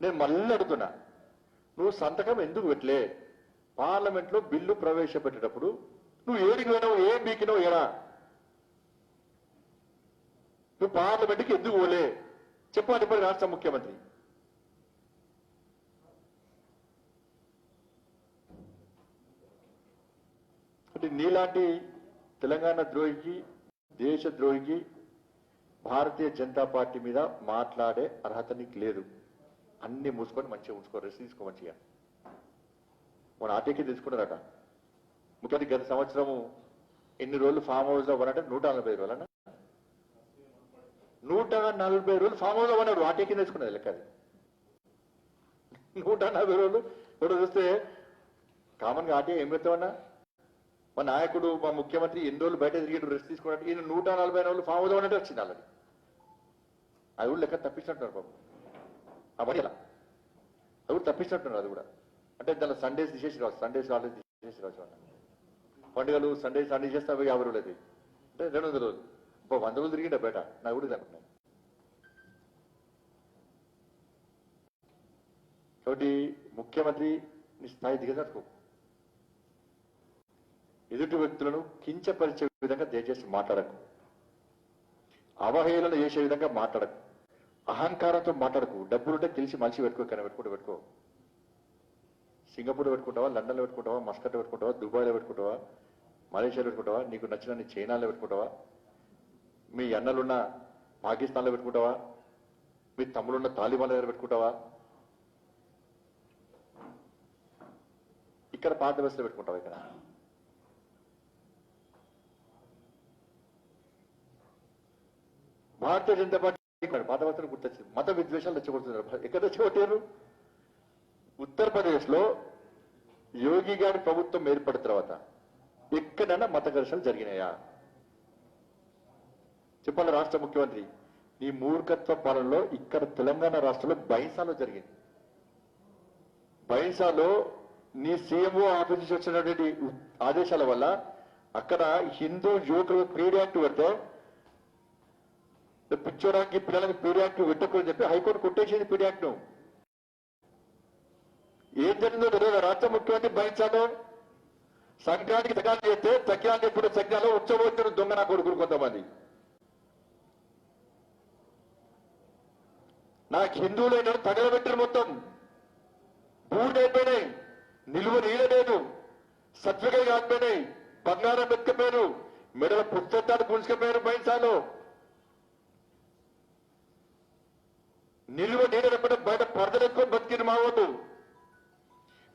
నేను మళ్ళీ అడుగుతున్నా, నువ్వు సంతకం ఎందుకు పెట్టలే? పార్లమెంట్ లో బిల్లు ప్రవేశపెట్టేటప్పుడు నువ్వు ఏడికి పోయినావు? ఏం బీకినావు? ఏడా నువ్వు పార్లమెంట్కి ఎందుకు పోలే? చెప్పాలి ఇప్పుడు రాష్ట్ర ముఖ్యమంత్రి. అంటే నీలాంటి తెలంగాణ ద్రోహికి, దేశ ద్రోహికి భారతీయ జనతా పార్టీ మీద మాట్లాడే అర్హత నీకు లేదు. అన్ని మూసుకొని మంచిగా ఉంచుకో, రెస్ట్ తీసుకో మంచిగా. మన ఆర్టీకి తీసుకున్నారట ముఖ్యమంత్రి గత సంవత్సరము ఎన్ని రోజులు ఫామ్ హౌస్ లో ఉన్నాడంటే 140 రోజులు అన్న 140 రోజులు ఫామ్ హౌస్ లో ఉన్నాడు. ఆర్టీకి తెచ్చుకున్నది లెక్క అది. 140 రోజులు ఇప్పుడు చూస్తే కామన్ గా ఆర్టీఐ ఏం పెడతామన్నా? మా నాయకుడు మా ముఖ్యమంత్రి ఎన్ని రోజులు బయట తిరిగి రెస్ట్ తీసుకున్నట్టు ఈయన 140 రోజులు ఫామ్ హౌస్ ఉన్నట్టు వచ్చింది ఆల్రెడీ. అది కూడా లెక్క తప్పించినట్టున్నారు బాబు. అవన్నీ అది కూడా తప్పించినట్టున్నారు. అది కూడా అంటే దానిలో సండేస్ తీసేసి రావచ్చు, సండేస్ హాలిడేస్ తీసేసి రావచ్చు. పండుగలు సండేస్ అన్ని చేస్తే అవి 50 రోజులు అవుతాయి. అంటే 200 రోజులు 100 రోజులు తిరిగిండ బయట. నాకు కూడా అనుకున్నాను. కాబట్టి ముఖ్యమంత్రి నీ స్థాయి దిగజారుకో. ఎదుటి వ్యక్తులను కించపరిచే విధంగా దయచేసి మాట్లాడకు. అవహేళన చేసే విధంగా మాట్లాడకు. అహంకారంతో మాట్లాడకు. డబ్బులుంటే తెలిసి మనిషి పెట్టుకో, కానీ పెట్టుకో. సింగపూర్ పెట్టుకుంటావా, లండన్లో పెట్టుకుంటావా, మస్కట్లో పెట్టుకుంటావా, దుబాయ్లో పెట్టుకుంటావా, మలేషియాలో పెట్టుకుంటావా, నీకు నచ్చిన చైనాలో పెట్టుకుంటావా, మీ అన్నలున్న పాకిస్తాన్లో పెట్టుకుంటావా, మీ తమ్ముడున్న తాలిబాన్ దగ్గర పెట్టుకుంటావా, ఇక్కడ పాత బస్సులో పెట్టుకుంటావా? ఇక్కడ భారతీయ జనతా పార్టీ పాత బస్సులు గుర్తొచ్చింది. మత విద్వేషాలు తెచ్చగొడుతున్నారు. ఎక్కడ తెచ్చగొట్టారు? ఉత్తరప్రదేశ్ లో యోగి గారి ప్రభుత్వం ఏర్పడిన తర్వాత ఎక్కడైనా మత ఘర్షణలు జరిగినాయా? చెప్పాలి రాష్ట్ర ముఖ్యమంత్రి. నీ మూర్ఖత్వ పాలనలో ఇక్కడ తెలంగాణ రాష్ట్రంలో బైంసాలో జరిగింది. బైంసాలో నీ సీఎంఓ ఆఫీస్ నుంచి వచ్చినటువంటి ఆదేశాల వల్ల అక్కడ హిందూ యువకులు పీడీ యాక్ట్ పెడితే పిచ్చోడానికి పిల్లలకి పీడీ యాక్ట్ పెట్టకూడదని చెప్పి హైకోర్టు కొట్టేసింది పీడీ యాక్ట్ ను. ఏం జరిగిందో తెలియదు. రాష్ట్ర ముఖ్యమంత్రి బైంసాలో సంక్రాంతికి తగ్గాలు చేస్తే తగ్గాలు చెప్పిన సజ్ఞాలో ఉచ్చబోతున్న దొంగ నా కొడుకులు కొంతమంది. నాకు హిందువులైన తగలబెట్టిన మొత్తం బూడిద అయిపోయినాయి, నిలువ నీళ్ళ లేదు, సత్వికలు కాకపోయినాయి, బంగారం ఎత్తుకపోయారు, మెడల పుస్తకాలు గుంజుకపోయారు. బైంసాలో నిలువ నీళ్ళ బయట పరదలెత్తుకొని బతికిన మా వాళ్ళు.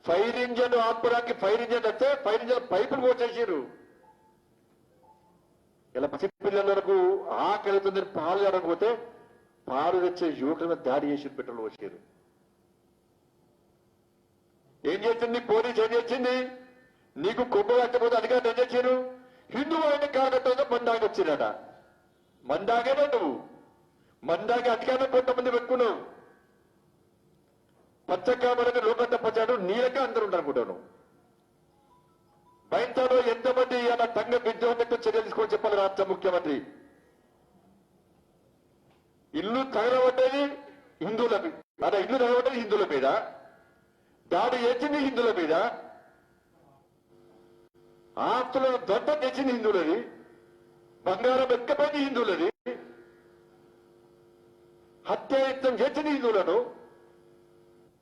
ఫైర్ ఇంజన్ ఆపడానికి ఫైర్ ఇంజన్ వస్తే ఫైర్ ఇంజన్ పైపులు పోసేసారు. ఇలా పసిపిల్లలకు ఆకలితుందని పాలు ఆడకపోతే పాలు తెచ్చే యువకుల మీద దాడి చేసి పెట్రోల్ వచ్చారు. ఏం చేసింది పోలీసు? ఏం చేసింది? నీకు కొమ్ము కట్టకపోతే అధికారులు ఏం చేశారు? హిందూ అయిన కారణంతో మందాగి వచ్చిందట. మందాగేనా నువ్వు? మందాగి అధికారులు కొంతమంది పెట్టుకున్నావు. పచ్చకామలకు లోకంత పచ్చాడు నీలక అందరూ ఉంటారనుకుంటాను. బైంసాలో ఎంతమంది అలా తంగ విద్యోన్నట్టు చర్య తీసుకొని చెప్పాలి రాష్ట్ర ముఖ్యమంత్రి. ఇల్లు తగలబడ్డది హిందువుల మీద, అలా ఇల్లు తగలబడ్డది హిందువుల మీద, దాడి చేసింది హిందువుల మీద, ఆస్తులను దొడ్డ తెచ్చింది హిందువులది, బంగారం ఎక్కపోయింది హిందువులది, హత్యాయత్నం చేసింది హిందువులను,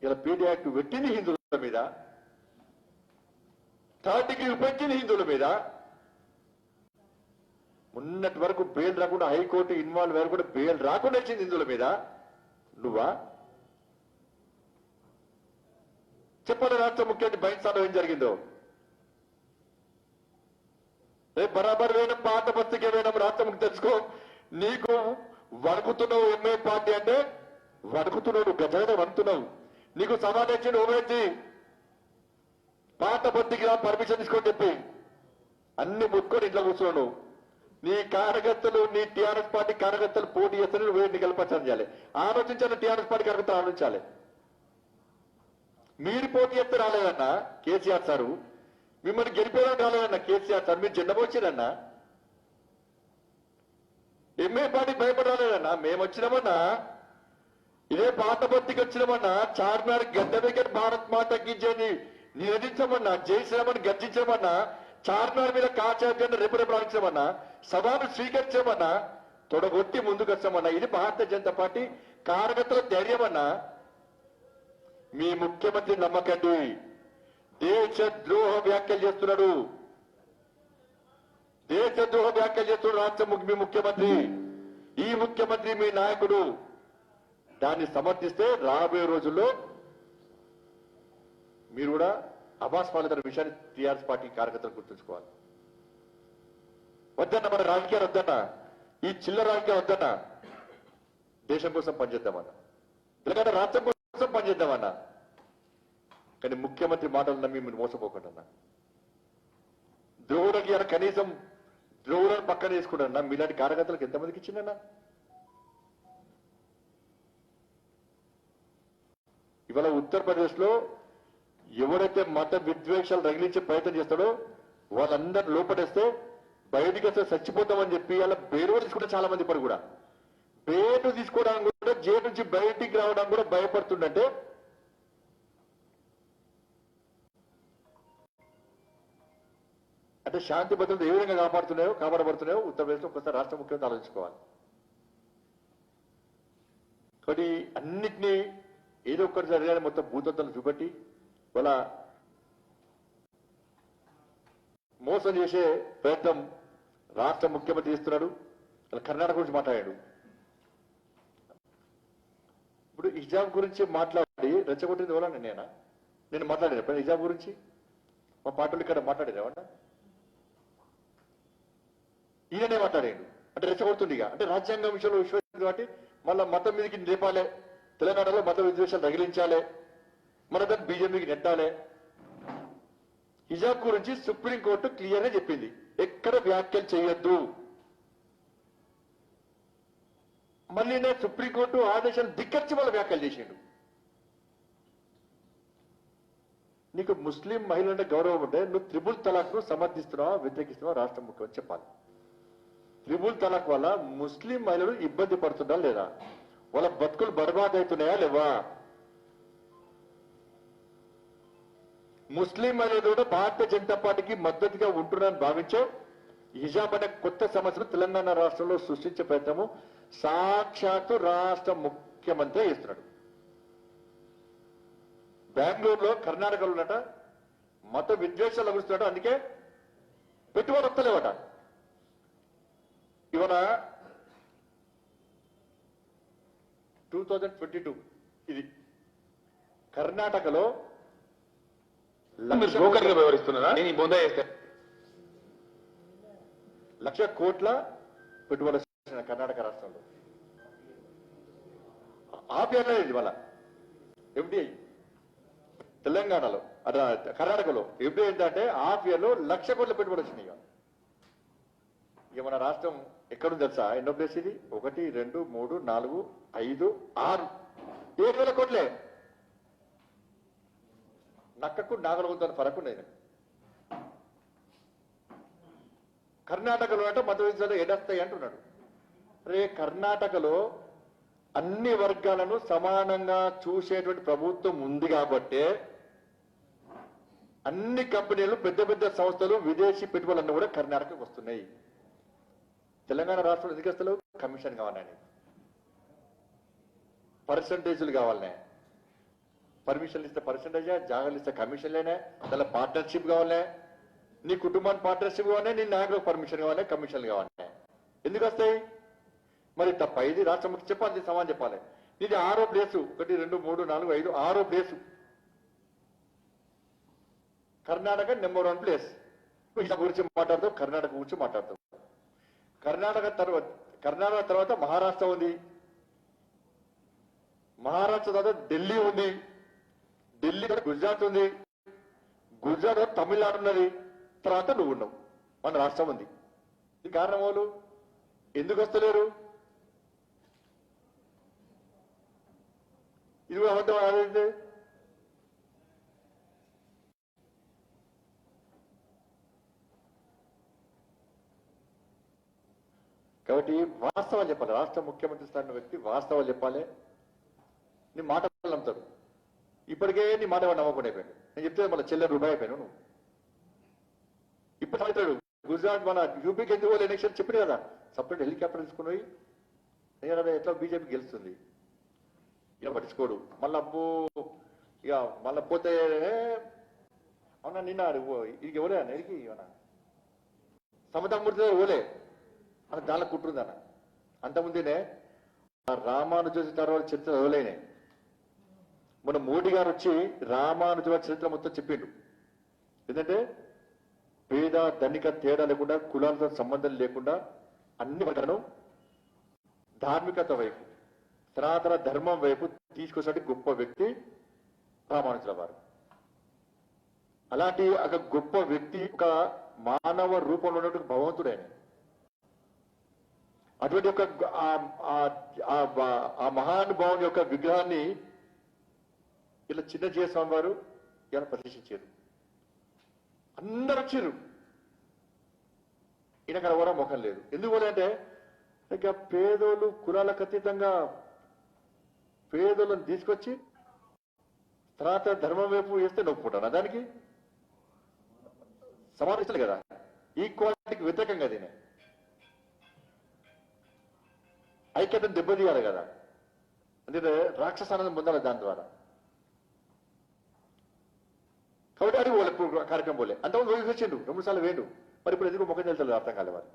ఇలా పీడీ యాక్ట్ పెట్టింది హిందువుల మీద, థర్డ్ డిగ్రీ పెంచింది హిందువుల మీద. మొన్నటి వరకు బెయిల్ రాకుండా హైకోర్టు ఇన్వాల్వ్ అయ్యారు కూడా బెయిల్ రాకుండా వచ్చింది హిందువుల మీద. నువ్వా? చెప్పాలి రాష్ట్ర ముఖ్యమంత్రి బయటలో ఏం జరిగిందో. రేపు బరాబర్ వేయడం పాత బస్తికే వేయడం రాష్ట్ర ముఖ్య తెచ్చుకో. నీకు వణుకుతున్నావు ఎంఏ పార్టీ అంటే వణుకుతున్నావు, గజగడ వణుకుతున్నావు. నీకు సమాధానం ఇచ్చింది ఓవేసి పాత బస్తికి పర్మిషన్ తీసుకొని చెప్పి అన్ని ముట్టుకొని ఇంట్లో కూర్చున్నాను. నీ కార్యకర్తలు, నీ టీఆర్ఎస్ పార్టీ కార్యకర్తలు పోటీ చేస్తే నువ్వు ఎన్నికల ప్రచారం చేయాలి. ఆలోచించాలి, టీఆర్ఎస్ పార్టీ కార్యకర్తలు ఆలోచించాలి. మీరు పోటీ చేస్తే రాలేదన్నా కేసీఆర్ సారు, మిమ్మల్ని గెలిపేయడానికి రాలేదన్నా కేసీఆర్ సార్, మీరు జెండబోచ్చిరన్నా. MA party భయపడాలేదన్నా. మేము వచ్చినామన్నా, ఇదే పాత బతికి వచ్చినామన్నా, చార్మినార్ గడ్డ దగ్గర భారత్ మాత గిజ్జని నినదించమన్నా, జై శ్రీరామని గర్జించమన్నా, చార్మినార్ మీద కాచార్యాన్ని రేపు రాయించమన్నా, సభను స్వీకరించమన్నా, తొడగొట్టి ముందుకు వచ్చామన్నా. ఇది భారతీయ జనతా పార్టీ కార్యకర్తల ధైర్యమన్నా. మీ ముఖ్యమంత్రి నమ్మకండి, దేశద్రోహ వ్యాఖ్యలు చేస్తున్నాడు, దేశద్రోహ వ్యాఖ్యలు చేస్తున్నాడు మీ ముఖ్యమంత్రి. ఈ ముఖ్యమంత్రి మీ నాయకుడు. దాన్ని సమర్థిస్తే రాబోయే రోజుల్లో మీరు కూడా అబాస్ పాలితున్న విషయాన్ని టీఆర్ఎస్ పార్టీ కార్యకర్తలు గుర్తుంచుకోవాలి. వద్దన్న మన రాజకీయాలు వద్దన్న, ఈ చిల్లర రాజకీయాలు వద్దన్న. దేశం కోసం పనిచేద్దామన్నా, ఎందుకంటే రాష్ట్రం కోసం పనిచేద్దామన్నా. కానీ ముఖ్యమంత్రి మాటలు నమ్మి మీరు మోసపోకండి అన్న. ద్రోవులకి అన్న కనీసం ద్రోవులను పక్కన వేసుకుంటారన్నా. మీలాంటి కార్యకర్తలకు ఎంతమందికి ఇచ్చిందన్నా? ఇవాళ ఉత్తరప్రదేశ్ లో ఎవరైతే మత విద్వేషాలు రగిలించే ప్రయత్నం చేస్తాడో వాళ్ళందరూ లోపడేస్తే బయటికి వస్తే చచ్చిపోతామని చెప్పి అలా బేరు తీసుకుంటే చాలా మంది ఇప్పుడు కూడా బేటు తీసుకోవడానికి కూడా జైలు నుంచి బయటికి రావడానికి కూడా భయపడుతుందంటే అంటే శాంతి భద్రతలు ఏ విధంగా కాపాడబడుతున్నాయో ఉత్తరప్రదేశ్ లో ఒకసారి రాష్ట్ర ముఖ్యమంత్రి ఆలోచించుకోవాలి. కాబట్టి అన్నిటినీ ఏదో ఒక్కటి జరిగానే మొత్తం భూతత్వాలు చూపెట్టి వాళ్ళ మోసం చేసే ప్రయత్నం రాష్ట్ర ముఖ్యమంత్రి చేస్తున్నాడు. అలా కర్ణాటక గురించి మాట్లాడాడు. ఇప్పుడు హిజాబ్ గురించి మాట్లాడి రెచ్చగొట్టింది ఎవరన్నా నేనా? నేను మాట్లాడాను ఎప్పుడు హిజాబ్ గురించి? మా పార్టీలు ఇక్కడ మాట్లాడారు ఏమన్నా? ఈయననే మాట్లాడాడు. అంటే రెచ్చగొడుతుందిగా, అంటే రాజ్యాంగం విషయంలో విశ్వసించాలి కాబట్టి మళ్ళా మతం మీదకి లేపాలే, తెలంగాణలో మత విద్వేషాలు తగిలించాలి, మన దాన్ని బీజేపీకి నెట్టాలి. హిజాబ్ గురించి సుప్రీంకోర్టు క్లియర్ గా చెప్పింది, ఎక్కడ వ్యాఖ్యలు చేయొద్దు. మళ్ళీ సుప్రీంకోర్టు ఆదేశాలు ధిక్కరించి వాళ్ళ వ్యాఖ్యలు చేసిండు. నీకు ముస్లిం మహిళలంటే గౌరవం ఉంటే నువ్వు త్రిబుల్ తలాక్ ను సమర్థిస్తున్నావా వ్యతిరేకిస్తున్నావా రాష్ట్ర ముఖ్యమంత్రి చెప్పాలి. త్రిబుల్ తలాక్ వల్ల ముస్లిం మహిళలు ఇబ్బంది పడుతున్నారా లేదా? వాళ్ళ బతుకులు బర్బాద్ అవుతున్నాయా లేవా? ముస్లిం మహిళలు కూడా భారతీయ జనతా పార్టీకి మద్దతుగా ఉంటున్నారని భావించే హిజాబ్ అనే కొత్త సమస్యను తెలంగాణ రాష్ట్రంలో సృష్టించే ప్రయత్నము సాక్షాత్తు రాష్ట్ర ముఖ్యమంత్రి చేస్తున్నాడు. బెంగళూరులో, కర్ణాటకలో ఉన్నట మత విద్వేషాలు లభిస్తున్నాడు. అందుకే పెట్టుబడి వస్తలేవట. ఇవాళ 2022 ఇది కర్ణాటకలో బ్రోకర్గా వ్యవహరిస్తున్నారా? నేను బొందా చేస్తే 1,00,000 కోట్ల పెట్టుబడి కర్ణాటక రాష్ట్రంలో. ఆపేయలేదు ఇవాళ ఎఫ్డిఐ. తెలంగాణలో కర్ణాటకలో ఎఫ్డిఐ ఏంటంటే హాఫ్ ఇయర్ లో 1,00,000 కోట్ల పెట్టుబడి వచ్చినాయి. ఇక మన రాష్ట్రం ఎక్కడుంది తెలుసా? ఎన్నో ప్లేస్ ఇది? 1, 2, 3, 4, 5, 6 7,000 కోట్లే. నక్కకు నాగలగుందని ఫరక్ ఉండేది. కర్ణాటకలో అంటే మత విద్యలో ఎడస్తాయి అంటున్నాడు. రే కర్ణాటకలో అన్ని వర్గాలను సమానంగా చూసేటువంటి ప్రభుత్వం ఉంది కాబట్టే అన్ని కంపెనీలు, పెద్ద పెద్ద సంస్థలు, విదేశీ పెట్టుబడులన్నీ కూడా కర్ణాటకకు వస్తున్నాయి. తెలంగాణ రాష్ట్రంలో ఎందుకు వస్తలేవు? కమిషన్ కావాలని, పర్సంటేజీలు కావాలనే. పర్మిషన్లు ఇస్తే పర్సంటేజా, జాగాలు ఇస్తే కమిషన్లేనే, దాని పార్ట్నర్షిప్ కావాలనే, నీ కుటుంబానికి పార్ట్నర్షిప్ కావాలనే, నీ నాయకులకు పర్మిషన్ కావాలనే, కమిషన్లు కావాలనే. ఎందుకు వస్తాయి? మరి తప్ప ఇది రాష్ట్ర ముఖ్య చెప్పాలి, సమానం చెప్పాలి. ఇది 6వ ప్లేసు. 1 2 3 4 5 6వ ప్లేసు. Karnataka number 1 place. ఇలా గురించి మాట్లాడతాం, కర్ణాటక గురించి మాట్లాడతాం. కర్ణాటక తర్వాత మహారాష్ట్ర ఉంది, మహారాష్ట్ర తర్వాత ఢిల్లీ ఉంది, ఢిల్లీ తర్వాత గుజరాత్ ఉంది, గుజరాత్ తర్వాత తమిళనాడు ఉన్నది, తర్వాత నువ్వు ఉన్నావు, మన రాష్ట్రం ఉంది. ఇది కారణం వాళ్ళు ఎందుకు వస్తలేరు? ఇది కూడా అబద్ధం ఆడింది. కాబట్టి వాస్తవాలు చెప్పాలి. రాష్ట్ర ముఖ్యమంత్రి స్థాయి వ్యక్తి వాస్తవాలు చెప్పాలి. నీ మాటలు నమ్ముతాడు. ఇప్పటికే నీ మాట నమ్మకుండా అయిపోయాడు. నేను చెప్తే మళ్ళీ చెల్లె రూపాయి అయిపోయాను నువ్వు. ఇప్పుడు అవుతాడు గుజరాత్ మన యూపీకి ఎందుకు వాళ్ళు ఎలక్షన్ చెప్పాడు కదా, సపరేట్ హెలికాప్టర్ తీసుకుని పోయి నేను ఎట్లా బీజేపీ గెలుస్తుంది, ఇక పట్టించుకోడు. మళ్ళీ అబ్బో ఇక మళ్ళీ పోతే అవునా నిన్న ఇది ఎవరే అన్న ఎడికి ఇవనా సమతమూర్తి ఓలే అని దానిలో కుట్రుందన్న. అంతకుముందేనే రామానుజ తర్వాత చరిత్ర ఎవరైనా మన మోడీ గారు వచ్చి రామానుజ చరిత్ర మొత్తం చెప్పిండు. ఎందుకంటే పేద ధనిక తేడా లేకుండా, కులాలతో సంబంధం లేకుండా అన్ని వర్గాలను ధార్మికత వైపు, సనాతన ధర్మం వైపు తీసుకొచ్చే గొప్ప వ్యక్తి రామానుజుల వారు. అలాంటి ఒక గొప్ప వ్యక్తి ఒక మానవ రూపంలో ఉన్నటువంటి భగవంతుడు ఆయన. అటువంటి ఒక ఆ మహానుభావుని యొక్క విగ్రహాన్ని ఇలా చిన్నజీయ స్వామి వారు ఇలా ప్రతిష్ఠించారు. అందరు వచ్చారు. ఈయనక్కడ కూడా ముఖం లేదు. ఎందుకు అంటే ఇక పేదోళ్ళు కులాలకు అతీతంగా పేదోళ్ళని తీసుకొచ్చి తర్వాత ధర్మం వైపు వేస్తే నొప్పుకుంటాను. దానికి సమావేశాలు కదా, ఈక్వాలిటీకి వ్యతిరేకంగా దీనే ఐక్యతను దెబ్బతీయాలి కదా. అంటే రాక్షసానందం పొందాలి దాని ద్వారా. కాబట్టి అది వాళ్ళ కార్యక్రమం పోలే. అంతకుముందు రోజు వచ్చిండు, 2 సార్లు వేయండు. మరి ఇప్పుడు ఎందుకు ముఖం తెలుసు అర్థం కాలే వారు.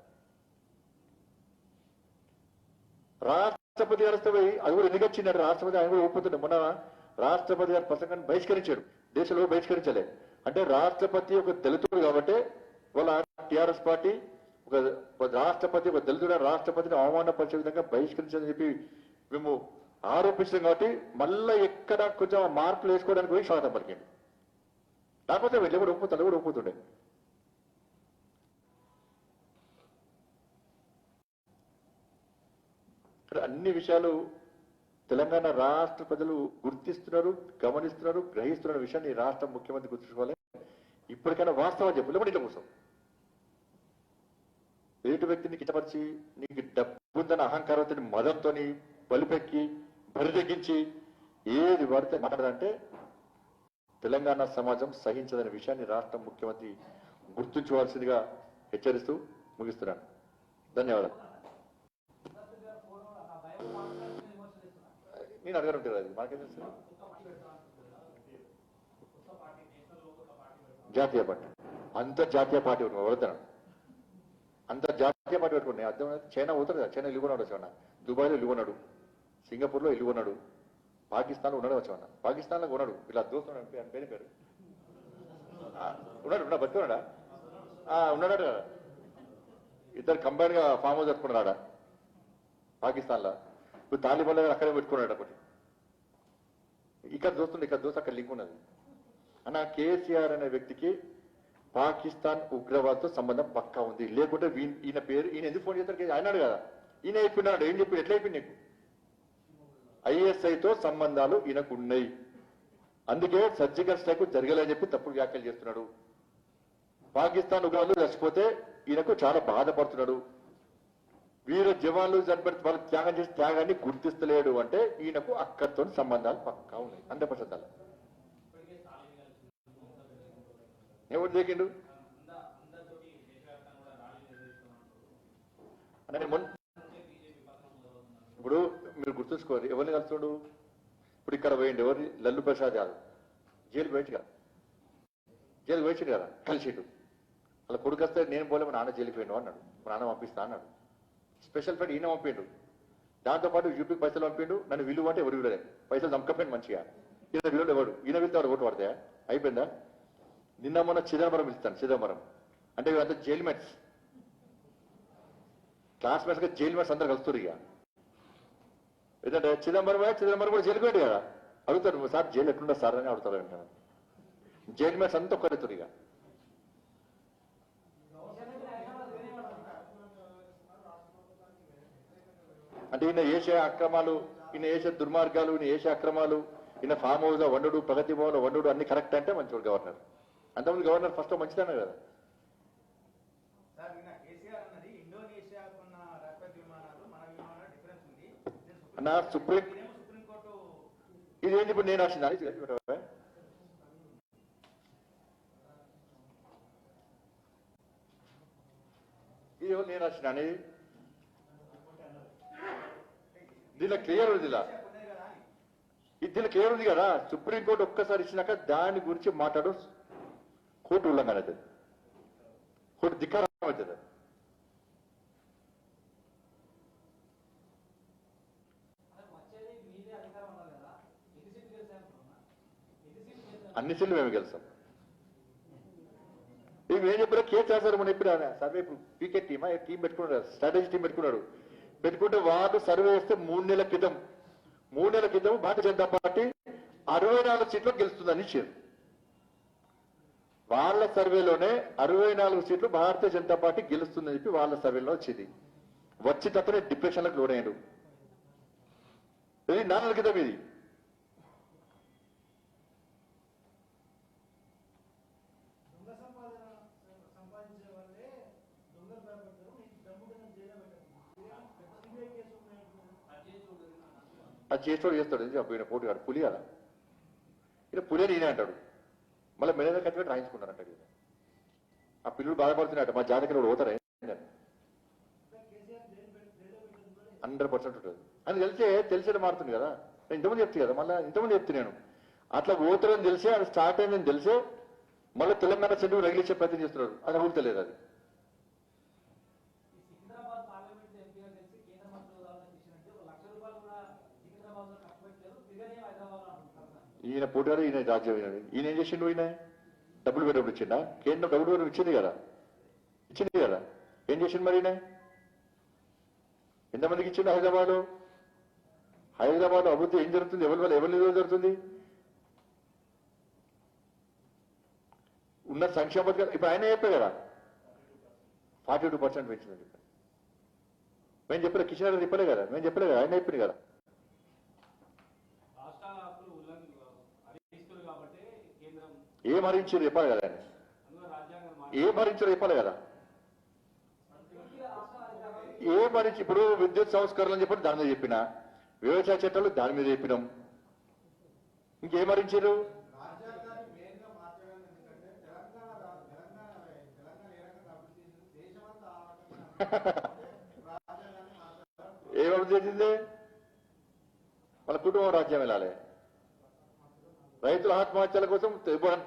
రాష్ట్రపతి గారు వస్తే పోయి అది కూడా ఎందుకు వచ్చిందంటే రాష్ట్రపతి ఆయన కూడా ఒప్పుతుండే. మొన్న రాష్ట్రపతి గారి ప్రసంగాన్ని బహిష్కరించాడు. దేశంలో బహిష్కరించలే. అంటే రాష్ట్రపతి ఒక దళితుడు కాబట్టి వాళ్ళ టిఆర్ఎస్ పార్టీ ఒక రాష్ట్రపతి ఒక దళితుడు రాష్ట్రపతిని అవమానపరిచే విధంగా బహిష్కరించాలని చెప్పి మేము ఆరోపించాం. కాబట్టి మళ్ళీ ఎక్కడ కొంచెం మార్పులు వేసుకోవడానికి పోయి స్వాగతం పలికండి. లేకపోతే వెళ్ళి కూడా ఒప్పుతాడు, కూడా ఒప్పుతుండే. అన్ని విషయాలు తెలంగాణ రాష్ట్ర ప్రజలు గుర్తిస్తున్నారు, గమనిస్తున్నారు, గ్రహిస్తున్న విషయాన్ని రాష్ట్ర ముఖ్యమంత్రి గుర్తుంచుకోవాలి. ఇప్పటికైనా వాస్తవాలు చెప్పు, లేకపోతే ఇట్లా కోసం ఎదుటి వ్యక్తిని కిటపరిచి నీకు డబ్బుందని అహంకారంతో మదంతో బలిపెక్కి బరిదెగ్గించి ఏది పడితే మాట్లాడదంటే తెలంగాణ సమాజం సహించదనే విషయాన్ని రాష్ట్ర ముఖ్యమంత్రి గుర్తుంచుకోవాల్సిందిగా హెచ్చరిస్తూ ముగిస్తున్నాను. ధన్యవాదాలు. నేను అడగారు ఉంటారు, అది మాకేం తెలుసు. జాతీయ పార్టీ, అంతర్జాతీయ పార్టీ పెట్టుకున్నాను. అంతర్జాతీయ పార్టీ పెట్టుకున్నాయి. అర్థం చైనా పోతారు కదా, చైనా ఇల్లుకున్నాడు వచ్చామన్నా, దుబాయ్లో ఇల్లుకున్నాడు, సింగపూర్లో ఇల్లుకున్నాడు, పాకిస్తాన్లో ఉన్నాడు వచ్చామన్నా. పాకిస్తాన్లో ఉన్నాడు, ఇలా దోస్తున్నాడు పేరు పేరు ఉన్నాడు బతుకున్నాడా? ఉన్నాడు కదా. ఇద్దరు కంబైన్ గా ఫామ్ హౌస్ పెట్టుకున్నాడా పాకిస్తాన్లో. ఇప్పుడు తాలిబాన్ అక్కడే పెట్టుకున్నాడు ఒకటి. ఇక్కడ దోస్తుండే, ఇక్కడ దోస్తు అక్కడ లింక్ ఉన్నది అన్న. కేసీఆర్ అనే వ్యక్తికి పాకిస్తాన్ ఉగ్రవాదంతో సంబంధం పక్కా ఉంది. లేకుంటే ఈయన పేరు ఈయన ఎందుకు ఫోన్ చేస్తారు? అన్నాడు కదా, ఈయన అయిపోయినాడు. ఏం చెప్పి ఎట్లా అయిపోయింది నీకు? ఐఎస్ఐతో సంబంధాలు ఈయనకు ఉన్నాయి, అందుకే సర్జికల్ స్ట్రైక్ జరగలేని చెప్పి తప్పుడు వ్యాఖ్యలు చేస్తున్నాడు. పాకిస్తాన్ ఉగ్రవాదులు చచ్చిపోతే ఈయనకు చాలా బాధపడుతున్నాడు. వీరు జవాన్లు చనిపోతే వాళ్ళు త్యాగం చేసి త్యాగాన్ని గుర్తిస్తలేడు అంటే ఈయనకు అక్కడితో సంబంధాలు పక్కా ఉన్నాయి 100%. ఎవరు దేకిండు అంటే ఇప్పుడు మీరు గుర్తుంచుకోవాలి, ఎవరిని కలుస్తున్నాడు? ఇప్పుడు ఇక్కడ పోయిండు ఎవరిని? లల్లు ప్రసాద్ యాదవ్ జైలు పోయించు కదా, జైలు పోయించడు కదా, కలిసిండు. అలా కొడుకు వస్తే నేను పోలే, మా నాన్న జైలుకి పోయిండు అన్నాడు, మా నాన్న పంపిస్తా అన్నాడు. స్పెషల్ ఫ్లైట్ ఈయన పంపిండు. దాంతోపాటు యూపీకి పైసలు పంపిండు, నన్ను విలువ అంటే ఎవరు విలువలే, పైసలు చంకపోయింది మంచిగా. ఈయన విలువలు ఎవడు, ఈయన వెళ్తే ఓటు పడతాయా? అయిపోయిందా? నిన్న మొన్న చిదంబరం పిలుస్తాను, చిదంబరం అంటే వీళ్ళంతా జైల్ మేట్స్, క్లాస్మేట్స్ గా జైల్ మేట్స్ అందరు కలుస్తారు. ఇక ఏంటంటే చిదంబరం కూడా జైలుకి వెళ్ళి కదా అడుగుతారు, సార్ జైలు ఎట్లుండదు సార్ అని అడుగుతారు. అంటారు జైల్ మేట్స్ అంతా ఒక్కరెత్తురు. ఇక అంటే ఈయన చేసే అక్రమాలు, ఈయన చేసే దుర్మార్గాలు, ఈయన చేసే అక్రమాలు, ఈయన ఫామ్ హౌస్ లో వండుడు, ప్రగతి భవన్ వండుడు అన్ని కరెక్ట్ అంటే మంచివాడు గవర్నర్. అంతకుముందు గవర్నర్ ఫస్ట్ మంచిదనే కదా. అన్న సుప్రీం ఇదేంటి ఇప్పుడు నేను వచ్చిందా? ఇది నేను వచ్చినా దీనిలో క్లియర్ ఉంది, దీనిలో క్లియర్ ఉంది కదా. సుప్రీంకోర్టు ఒక్కసారి ఇచ్చినాక దాని గురించి మాట్లాడు కోర్టు ఉల్లంఘన అవుతుంది, కోర్టు ధిక్కారం అవుతుంది. అన్ని సీట్లు మేము గెలుస్తాం. ఇవి ఏం చెప్పారో కేసు చేస్తారు మనం చెప్పిన సర్వే. ఇప్పుడు పీకే టీమా టీం పెట్టుకున్నాడు, స్ట్రాటజీ టీం పెట్టుకున్నాడు. పెట్టుకుంటే వాళ్ళు సర్వే చేస్తే 3 నెలల క్రితం భారతీయ జనతా పార్టీ 64 సీట్లు గెలుస్తుందని ఇచ్చారు. వాళ్ళ సర్వేలోనే 64 సీట్లు భారతీయ జనతా పార్టీ గెలుస్తుందని చెప్పి వాళ్ళ సర్వేలో వచ్చింది. వచ్చి తప్పనే డిప్రెషన్లకు లోనయ్యాడు. ఇది 4 నెలల క్రితం. ఇది అది చేస్తాడు ఈయన పోటీ కాడు, పులి కదా ఈయన. పులి అని ఈయన అంటాడు. మళ్ళీ మెడ కట్టి రాయించుకుంటారంట. ఆ పిల్లలు బాధపడుతున్నాడు. మా జాతకలో పోతారా 100% ఉంటుంది అని తెలిసే మారుతుంది కదా. నేను ఇంతమంది చెప్తాను కదా, మళ్ళీ ఇంతమంది చెప్తున్నాను అట్లా పోతారని తెలిసే, అది స్టార్ట్ అయిందని తెలిసే మళ్ళీ తెలంగాణ సెంటర్ రగిలించే ప్రయత్నం చేస్తున్నారు. అది అమలు తెలియదు. అది ఈయన పోటాడు, ఈయన రాజ్యం. ఈయన ఏం చేసిండు? ఈయన డబ్బులు పెట్టడం ఇచ్చిండా? కేంద్రం డబ్బులు పెట్టడం ఇచ్చింది కదా. ఏం చేసిండు మరి ఈయన? ఎంతమందికి ఇచ్చిండు? హైదరాబాద్ అభివృద్ధి ఏం జరుగుతుంది? ఎవరి నిధులు జరుగుతుంది? ఉన్న సంక్షేమ పథకాలు ఇప్పుడు ఆయన చెప్పే కదా 42% పెంచిందని చెప్పారు. మేము చెప్పలే, కిషన్ రెడ్డి చెప్పలే కదా, మేము చెప్పలే కదా, ఆయన చెప్పింది కదా. ఏం హరించారు చెప్పాలి కదా ఆయన, ఏం హరించారు చెప్పాలి కదా. ఏం హరించి ఇప్పుడు విద్యుత్ సంస్కరణలు చెప్పి దాని మీద చెప్పిన, వ్యవసాయ చట్టాలు దాని మీద చెప్పినాం. ఇంకేం హరించారు? ఏం అభివృద్ధి చేసింది? వాళ్ళ కుటుంబం రాజ్యం వెళ్ళాలి. రైతుల ఆత్మహత్యల కోసం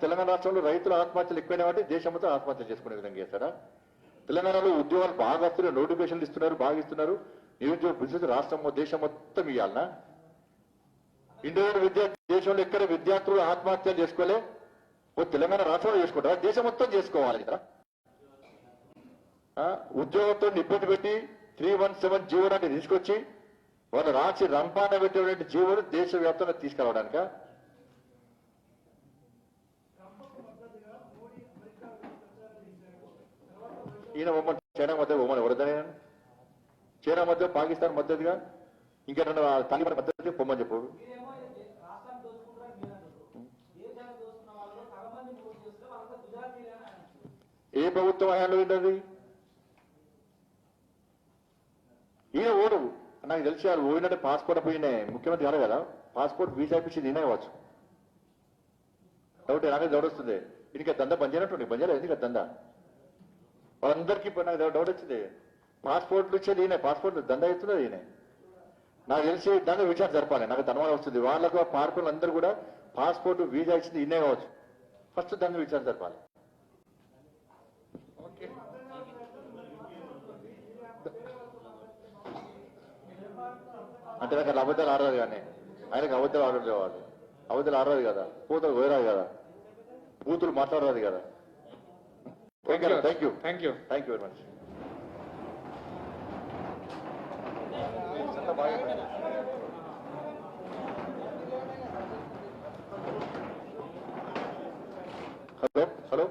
తెలంగాణ రాష్ట్రంలో రైతుల ఆత్మహత్యలు ఎక్కువైనా కాబట్టి దేశం మొత్తం ఆత్మహత్యలు చేసుకునే విధంగా చేస్తారా? తెలంగాణలో ఉద్యోగాలు బాగా వస్తున్నాయి, నోటిఫికేషన్లు ఇస్తున్నారు, బాగా ఇస్తున్నారు. నిరుద్యోగ బిజినెస్ రాష్ట్రం దేశం మొత్తం ఇవ్వాలనా? ఇండియన్ దేశంలో ఎక్కడ విద్యార్థులు ఆత్మహత్యలు చేసుకోలే, ఓ తెలంగాణ రాష్ట్రంలో చేసుకుంటారా? దేశం మొత్తం చేసుకోవాలి కదా. ఉద్యోగంతో ఇబ్బంది పెట్టి 317 జీవోని తీసుకొచ్చి వాళ్ళు రాసి రంపాన పెట్టేటువంటి జీవోను దేశవ్యాప్తంగా తీసుకురావడానిక? ఈయన బొమ్మను చైనా మధ్య బొమ్మను ఎవరిదనే? చైనా మధ్య పాకిస్తాన్ మద్దతుగా ఇంకేటన్నా తాలిబాన్ మద్దతు పొమ్మని చెప్పు. ఏ ప్రభుత్వం హయాంలో ఉండదు? ఈయన ఓడు నాకు తెలిసి వాళ్ళు పోయినట్టే పాస్పోర్ట్ పోయినా ముఖ్యమంత్రి కాదు కదా, పాస్పోర్ట్ వీసా ఇప్పించింది ఈయన కావచ్చు. డౌట్ నాకే డౌట్ వస్తుంది. ఇంక దందా బంద్ చేయనట్టు బంద్ చేయలేదు ఎందుకు దందా? వాళ్ళందరికీ నాకు డౌట్ వచ్చింది. పాస్పోర్ట్లు ఇచ్చేది ఈయన, పాస్పోర్ట్ దందా ఇస్తున్నది ఈయన. నాకు తెలిసి దాని విచారణ జరపాలి. నాకు ధన్యవాదం వస్తుంది. వాళ్ళకు పార్కులు అందరూ కూడా పాస్పోర్ట్ వీసా ఇచ్చింది ఈయనే కావచ్చు. ఫస్ట్ దాన్ని విచారణ జరపాలి. ఓకే. అంటే నాకు అట్లా అబద్ధాలు ఆడరాదు కానీ ఆయనకు అబద్ధాలు ఆడలేవాడు. అబద్ధాలు ఆడరాదు కదా, పూతలు పోయరాదు కదా, బూతులు మాట్లాడరాదు కదా. Okay, thank you thank you. Thank you very much. Hello hello